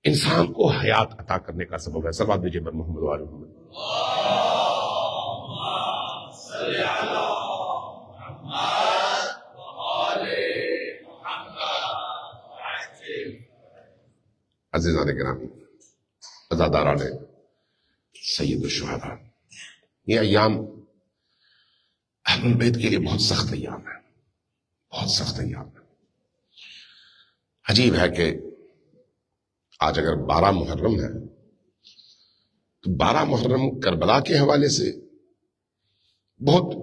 Speaker 1: انسان کو حیات عطا کرنے کا سبب ہے. صلوات دیجیے بر محمد وآل محمد. عزیزان گرامی، عزاداران سید الشہداء، یہ ایام اہل البیت کے لیے بہت سخت ایام ہے، بہت سخت ایام ہے. عجیب ہے کہ آج اگر 12 محرم ہے تو 12 محرم کربلا کے حوالے سے بہت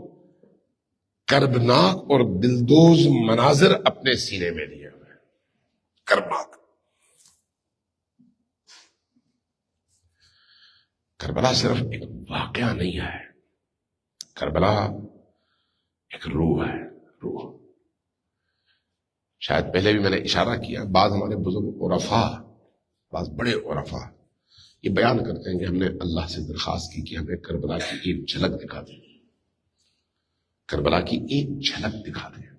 Speaker 1: کربناک اور دلدوز مناظر اپنے سینے میں لیے ہوئے ہیں. کربلا صرف ایک واقعہ نہیں ہے، کربلا ایک روح ہے، روح. شاید پہلے بھی میں نے اشارہ کیا، بعض ہمارے بزرگ عرفا، بعض بڑے عرفا یہ بیان کرتے ہیں کہ ہم نے اللہ سے درخواست کی کہ ہمیں کربلا کی ایک جھلک دکھا دیں، کربلا کی ایک جھلک دکھا دیں.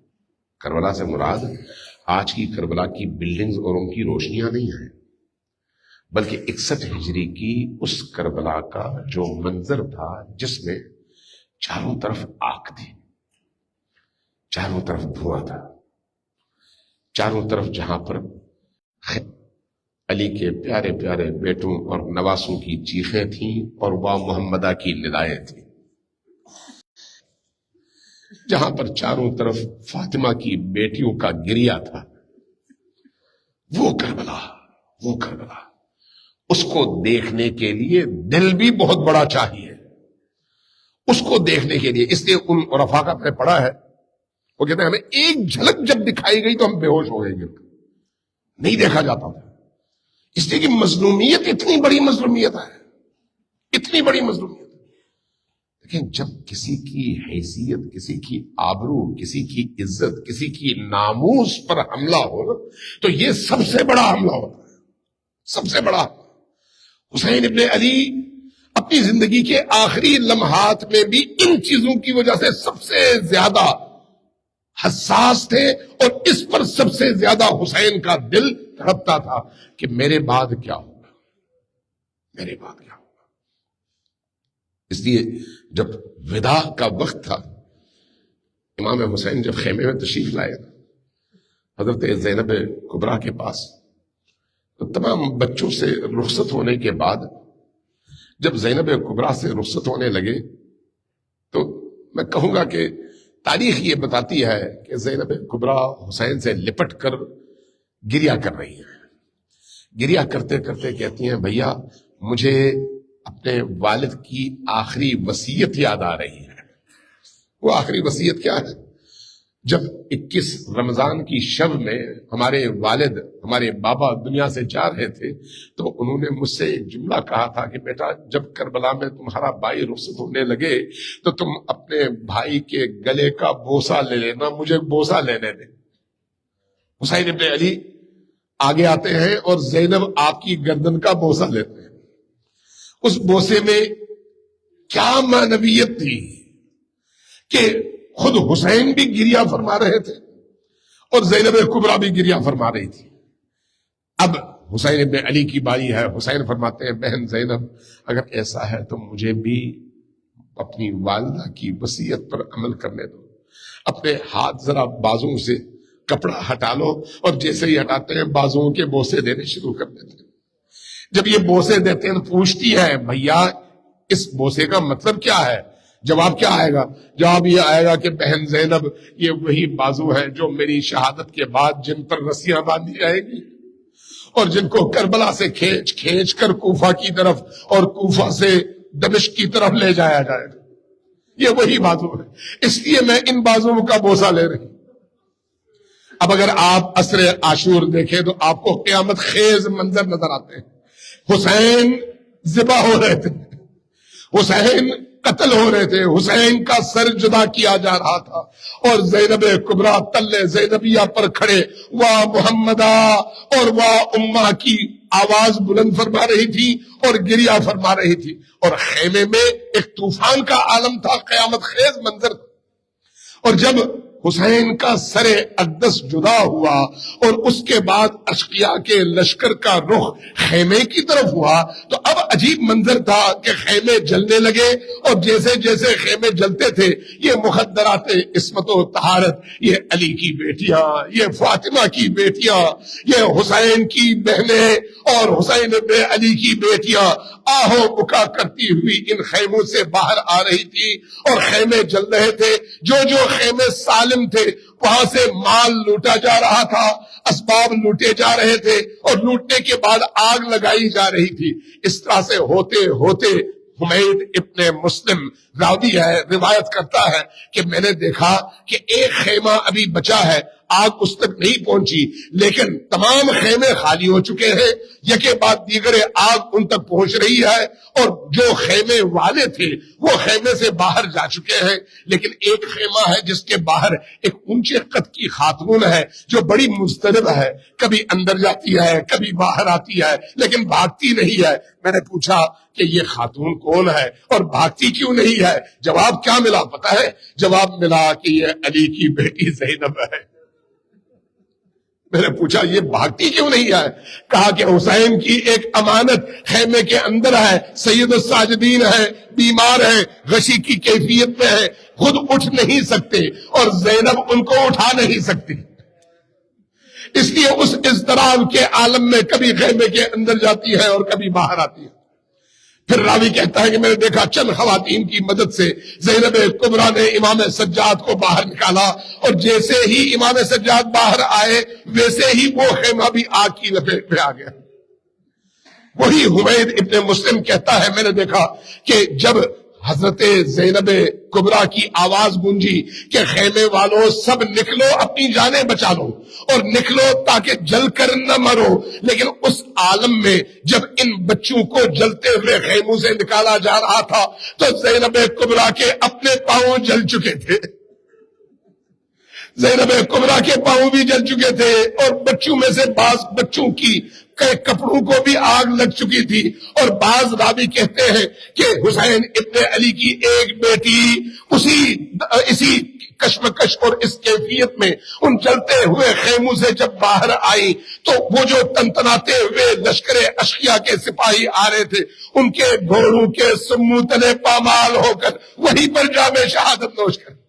Speaker 1: کربلا سے مراد آج کی کربلا کی بلڈنگز اور ان کی روشنیاں نہیں ہیں، بلکہ 61 ہجری کی اس کربلا کا جو منظر تھا جس میں چاروں طرف آگ تھی، چاروں طرف دھواں تھا، چاروں طرف جہاں پر علی کے پیارے پیارے بیٹوں اور نواسوں کی چیخیں تھیں اور وا محمدہ کی ندائیں تھیں، جہاں پر چاروں طرف فاطمہ کی بیٹیوں کا گریہ تھا، وہ کربلا، وہ کربلا. اس کو دیکھنے کے لیے دل بھی بہت بڑا چاہیے، اس کو دیکھنے کے لیے. اس لیے ان عرفا کا میں پڑھا ہے، وہ کہتے ہیں ہمیں ایک جھلک جب دکھائی گئی تو ہم بے ہوش ہو گئے، نہیں دیکھا جاتا تھا. اس لیے کہ مظلومیت اتنی بڑی مظلومیت ہے، اتنی بڑی مظلومیت. لیکن جب کسی کی حیثیت، کسی کی آبرو، کسی کی عزت، کسی کی ناموس پر حملہ ہو تو یہ سب سے بڑا حملہ ہوتا ہے، سب سے بڑا. حسین ابن علی اپنی زندگی کے آخری لمحات میں بھی ان چیزوں کی وجہ سے سب سے زیادہ حساس تھے، اور اس پر سب سے زیادہ حسین کا دل تڑپتا تھا کہ میرے بعد کیا ہوگا، میرے بعد کیا ہوگا. اس لیے جب وداع کا وقت تھا، امام حسین جب خیمے میں تشریف لائے حضرت زینب کبریٰ کے پاس، تو تمام بچوں سے رخصت ہونے کے بعد جب زینب کبریٰ سے رخصت ہونے لگے تو میں کہوں گا کہ تاریخ یہ بتاتی ہے کہ زینب کبریٰ حسین سے لپٹ کر گریہ کر رہی ہیں. گریہ کرتے کرتے کہتی ہیں بھیا مجھے اپنے والد کی آخری وصیت یاد آ رہی ہے. وہ آخری وصیت کیا ہے؟ جب 21 رمضان کی شب میں ہمارے والد، ہمارے بابا دنیا سے جا رہے تھے تو انہوں نے مجھ سے ایک جملہ کہا تھا کہ بیٹا جب کربلا میں تمہارا بھائی رخصت ہونے لگے تو تم اپنے بھائی کے گلے کا بوسہ لے لینا، مجھے بوسہ لینے دے. حسین ابن علی آگے آتے ہیں اور زینب آپ کی گردن کا بوسہ لیتے ہیں. اس بوسے میں کیا معنویت تھی کہ خود حسین بھی گریہ فرما رہے تھے اور زینب کبریٰ بھی گریہ فرما رہی تھی. اب حسین ابن علی کی باری ہے. حسین فرماتے ہیں بہن زینب اگر ایسا ہے تو مجھے بھی اپنی والدہ کی وصیت پر عمل کرنے دو. اپنے ہاتھ ذرا بازوں سے کپڑا ہٹا لو، اور جیسے ہی ہٹاتے ہیں بازوں کے بوسے دینے شروع کر دیتے ہیں. جب یہ بوسے دیتے ہیں پوچھتی ہے بھیا اس بوسے کا مطلب کیا ہے؟ جواب کیا آئے گا؟ جواب یہ آئے گا کہ بہن زینب یہ وہی بازو ہیں جو میری شہادت کے بعد جن پر رسیاں باندھی جائے گی اور جن کو کربلا سے کھینچ کھینچ کر کوفہ کی طرف اور کوفہ سے دمشق کی طرف لے جایا جائے گا. یہ وہی بازو ہے، اس لیے میں ان بازوؤں کا بوسہ لے رہی. اب اگر آپ عصر عاشور دیکھیں تو آپ کو قیامت خیز منظر نظر آتے ہیں. حسین ذبح ہو رہے تھے، حسین قتل ہو رہے تھے، حسین کا سر جدا کیا جا رہا تھا اور زینب کبریٰ تلے زینبیہ پر کھڑے واہ محمدہ اور واہ امہ کی آواز بلند فرما رہی تھی اور گریہ فرما رہی تھی. اور خیمے میں ایک طوفان کا عالم تھا، قیامت خیز منظر. اور جب حسین کا سر اقدس جدا ہوا اور اس کے بعد اشقیاء کے لشکر کا رخ خیمے کی طرف ہوا تو اب عجیب منظر تھا کہ خیمے جلنے لگے، اور جیسے جیسے خیمے جلتے تھے یہ مخدرات عصمت و طہارت، یہ علی کی بیٹیاں، یہ فاطمہ کی بیٹیاں، یہ حسین کی بہنیں اور حسین ابن علی کی بیٹیاں آہو بکا کرتی ہوئی ان خیموں سے باہر آ رہی تھی، اور خیمے جل رہے تھے۔ جو جو خیمے سالم تھے وہاں سے مال لوٹا جا رہا تھا، اسباب لوٹے جا رہے تھے، اور لوٹنے کے بعد آگ لگائی جا رہی تھی۔ اس طرح سے ہوتے ہوتے حمید ابن مسلم راوی ہے، روایت کرتا ہے کہ میں نے دیکھا کہ ایک خیمہ ابھی بچا ہے، آگ اس تک نہیں پہنچی، لیکن تمام خیمے خالی ہو چکے ہیں، یکے بعد دیگر آگ ان تک پہنچ رہی ہے، اور جو خیمے والے تھے وہ خیمے سے باہر جا چکے ہیں، لیکن ایک خیمہ ہے جس کے باہر ایک اونچے قد کی خاتون ہے جو بڑی مضطرب ہے، کبھی اندر جاتی ہے کبھی باہر آتی ہے لیکن بھاگتی نہیں ہے۔ میں نے پوچھا کہ یہ خاتون کون ہے اور بھاگتی کیوں نہیں ہے؟ جواب کیا ملا پتا ہے؟ جواب ملا کہ یہ علی کی بیٹی زینب ہے۔ میں نے پوچھا یہ بھاگتی کیوں نہیں ہے؟ کہا کہ حسین کی ایک امانت خیمے کے اندر ہے، سید الساجدین ہے، بیمار ہے، غشی کی کیفیت میں ہے، خود اٹھ نہیں سکتے اور زینب ان کو اٹھا نہیں سکتی، اس لیے اس اضطراب کے عالم میں کبھی خیمے کے اندر جاتی ہے اور کبھی باہر آتی ہے۔ پھر راوی کہتا ہے کہ میں نے دیکھا چند خواتین کی مدد سے زینب کبریٰ نے امام سجاد کو باہر نکالا، اور جیسے ہی امام سجاد باہر آئے ویسے ہی وہ خیمہ بھی آگ کی لپیٹ میں آ گیا۔ وہی حمید ابن مسلم کہتا ہے میں نے دیکھا کہ جب حضرت زینب کبریٰ کی آواز گونجی کہ خیمے والوں سب نکلو اپنی جانیں بچا لو اور نکلو تاکہ جل کر نہ مرو، لیکن اس عالم میں جب ان بچوں کو جلتے ہوئے خیموں سے نکالا جا رہا تھا تو زینب کبریٰ کے اپنے پاؤں جل چکے تھے، زینب کبریٰ کے پاؤں بھی جل چکے تھے، اور بچوں میں سے بعض بچوں کی کپڑوں کو بھی آگ لگ چکی تھی، اور بعض راوی کہتے ہیں کہ حسین ابن علی کی ایک بیٹی اسی کشمکش اور اس کیفیت میں ان چلتے ہوئے خیموں سے جب باہر آئی تو وہ جو تنتناتے ہوئے لشکر اشقیاء کے سپاہی آ رہے تھے ان کے گھوڑوں کے سمو تلے پامال ہو کر وہیں پر جام شہادت نوش کر۔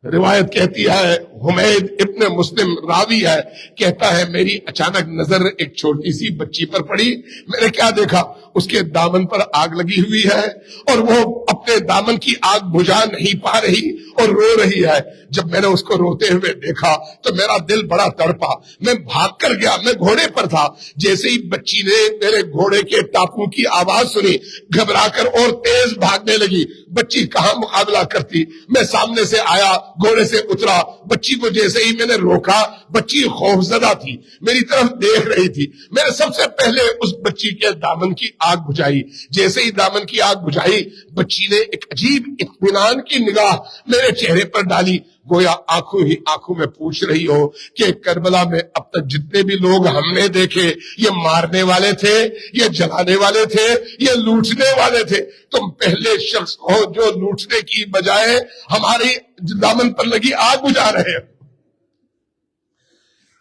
Speaker 1: روایت کہتی ہے حمید ابن مسلم راوی ہے، کہتا ہے میری اچانک نظر ایک چھوٹی سی بچی پر پڑی، میں نے کیا دیکھا؟ اس کے دامن پر آگ لگی ہوئی ہے اور وہ اپنے دامن کی آگ بجھا نہیں پا رہی اور رو رہی ہے۔ جب میں نے اس کو روتے ہوئے دیکھا تو میرا دل بڑا تڑپا، میں بھاگ کر گیا، میں گھوڑے پر تھا، جیسے ہی بچی نے میرے گھوڑے کے ٹاپوں کی آواز سنی گھبرا کر اور تیز بھاگنے لگی۔ بچی کہاں مقابلہ کرتی، میں سامنے سے آیا، گھوڑے سے اترا، بچی کو جیسے ہی میں نے روکا بچی خوفزدہ تھی، میری طرف دیکھ رہی تھی، میں نے سب سے پہلے اس بچی کے دامن کی آگ بجھائی۔ جیسے ہی دامن کی آگ بجھائی بچی نے ایک عجیب اطمینان کی نگاہ میرے چہرے پر ڈالی، گویا آنکھوں ہی آنکھوں میں پوچھ رہی ہو کہ کربلا میں اب تک جتنے بھی لوگ ہم نے دیکھے یہ مارنے والے تھے، یہ جلانے والے تھے، یہ لوٹنے والے تھے، تم پہلے شخص ہو جو لوٹنے کی بجائے ہماری دامن پر لگی آگ بجھا رہے ہو۔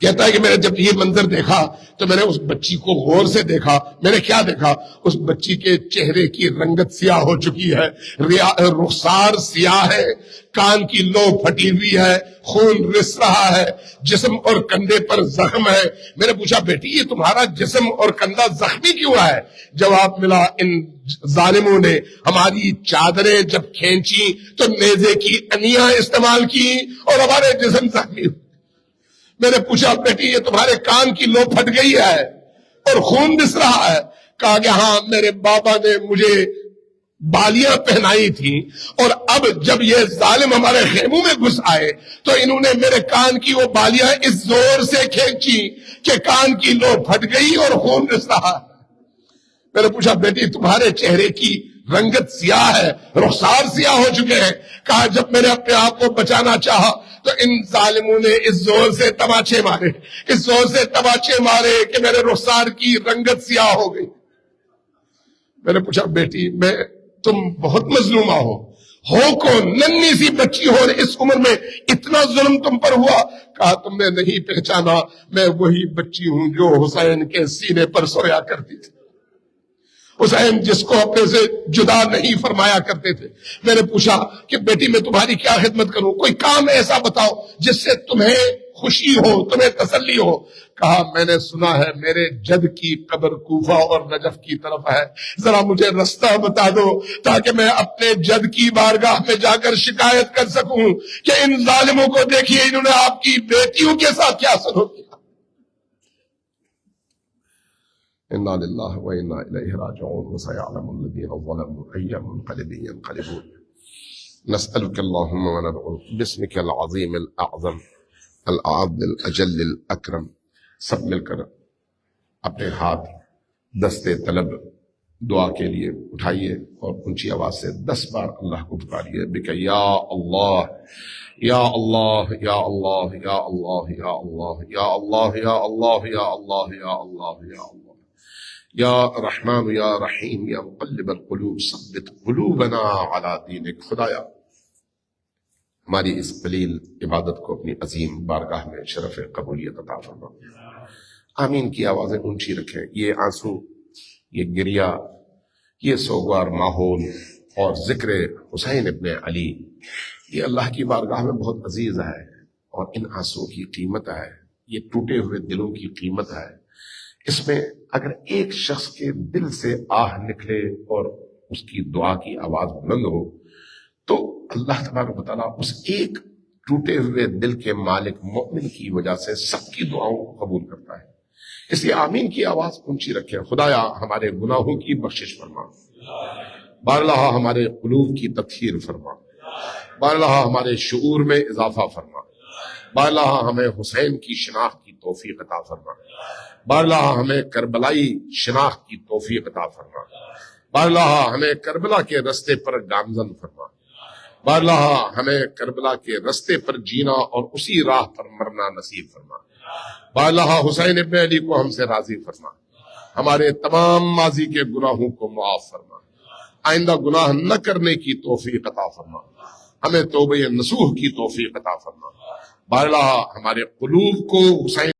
Speaker 1: کہتا ہے کہ میں نے جب یہ منظر دیکھا تو میں نے اس بچی کو غور سے دیکھا، میں نے کیا دیکھا؟ اس بچی کے چہرے کی رنگت سیاہ ہو چکی ہے، رخسار سیاہ ہے، کان کی لو پھٹی ہوئی ہے، خون رس رہا ہے، جسم اور کندھے پر زخم ہے۔ میں نے پوچھا بیٹی یہ تمہارا جسم اور کندھا زخمی کیوں ہے؟ جواب ملا ان ظالموں نے ہماری چادریں جب کھینچی تو نیزے کی انیاں استعمال کی اور ہمارے جسم زخمی ہوئے۔ میں نے پوچھا بیٹی یہ تمہارے کان کی لو پھٹ گئی ہے اور خون رس رہا ہے؟ کہا کہ ہاں میرے بابا نے مجھے بالیاں پہنائی تھی اور اب جب یہ ظالم ہمارے خیموں میں گھس آئے تو انہوں نے میرے کان کی وہ بالیاں اس زور سے کھینچی کہ کان کی لو پھٹ گئی اور خون رس رہا ہے۔ میں نے پوچھا بیٹی تمہارے چہرے کی رنگت سیاہ ہے، رخسار سیاہ ہو چکے ہیں؟ کہا جب میں نے اپنے آپ کو بچانا چاہا تو ان ظالموں نے اس زور سے تماچے مارے، اس زور سے تماچے مارے کہ میرے رخسار کی رنگت سیاہ ہو گئی۔ میں نے پوچھا بیٹی تم بہت مظلومہ ہو، ہو کون؟ ننھی سی بچی ہو اور اس عمر میں اتنا ظلم تم پر ہوا؟ کہا تم نے نہیں پہچانا، میں وہی بچی ہوں جو حسین کے سینے پر سویا کرتی تھی، حسین جس کو اپنے سے جدا نہیں فرمایا کرتے تھے۔ میں نے پوچھا کہ بیٹی میں تمہاری کیا خدمت کروں، کوئی کام ایسا بتاؤ جس سے تمہیں خوشی ہو، تمہیں تسلی ہو۔ کہا میں نے سنا ہے میرے جد کی قبر کوفہ اور نجف کی طرف ہے، ذرا مجھے رستہ بتا دو تاکہ میں اپنے جد کی بارگاہ میں جا کر شکایت کر سکوں کہ ان ظالموں کو دیکھیے انہوں نے آپ کی بیٹیوں کے ساتھ کیا سلوک کیا۔ انا للہ و انا الیہ راجعون وسيعلم الذين ظلموا اي منقلب ينقلبون نسألك اللهم وندعوك باسمك العظيم الاعظم الاعظم الاجل الاکرم۔ سب مل کر اپنے ہاتھ دستے طلب دعا کے لیے اٹھائیے اور اونچی آواز سے 10 بار اللہ کو پکاریے بک یا اللہ یا اللہ یا اللہ یا اللہ یا اللہ یا اللہ یا اللہ یا اللہ یا اللہ یا اللہ یا رحمان یا رحیم یا مقلب القلوب ثبت قلوبنا علی دینک۔ خدایا ہماری اس قلیل عبادت کو اپنی عظیم بارگاہ میں شرف قبولیت عطا فرما۔ آمین کی آوازیں اونچی رکھیں۔ یہ آنسو، یہ گریہ، یہ سوگوار ماحول اور ذکر حسین ابن علی یہ اللہ کی بارگاہ میں بہت عزیز ہے، اور ان آنسو کی قیمت ہے، یہ ٹوٹے ہوئے دلوں کی قیمت ہے۔ اس میں اگر ایک شخص کے دل سے آہ نکلے اور اس کی دعا کی آواز بلند ہو تو اللہ تبارک و تعالیٰ اس ایک ٹوٹے ہوئے دل کے مالک مومن کی وجہ سے سب کی دعاؤں کو قبول کرتا ہے۔ اس لیے آمین کی آواز اونچی رکھیں۔ خدایا ہمارے گناہوں کی بخشش فرما، باراللہ ہمارے قلوب کی تطہیر فرما، باراللہ ہمارے شعور میں اضافہ فرما، باراللہ ہمیں حسین کی شناخت کی توفیق عطا فرما، باراللہ ہمیں کربلائی شناخت کی توفیق عطا فرما، باراللہ ہمیں کربلا کے رستے پر گامزن فرما، باراللہ ہمیں کربلا کے رستے پر جینا اور اسی راہ پر مرنا نصیب فرما، باراللہ حسین ابن علی کو ہم سے راضی فرما، ہمارے تمام ماضی کے گناہوں کو معاف فرما، آئندہ گناہ نہ کرنے کی توفیق عطا فرما، ہمیں توبہ نصوح کی توفیق عطا فرما، باراللہ ہمارے قلوب کو حسین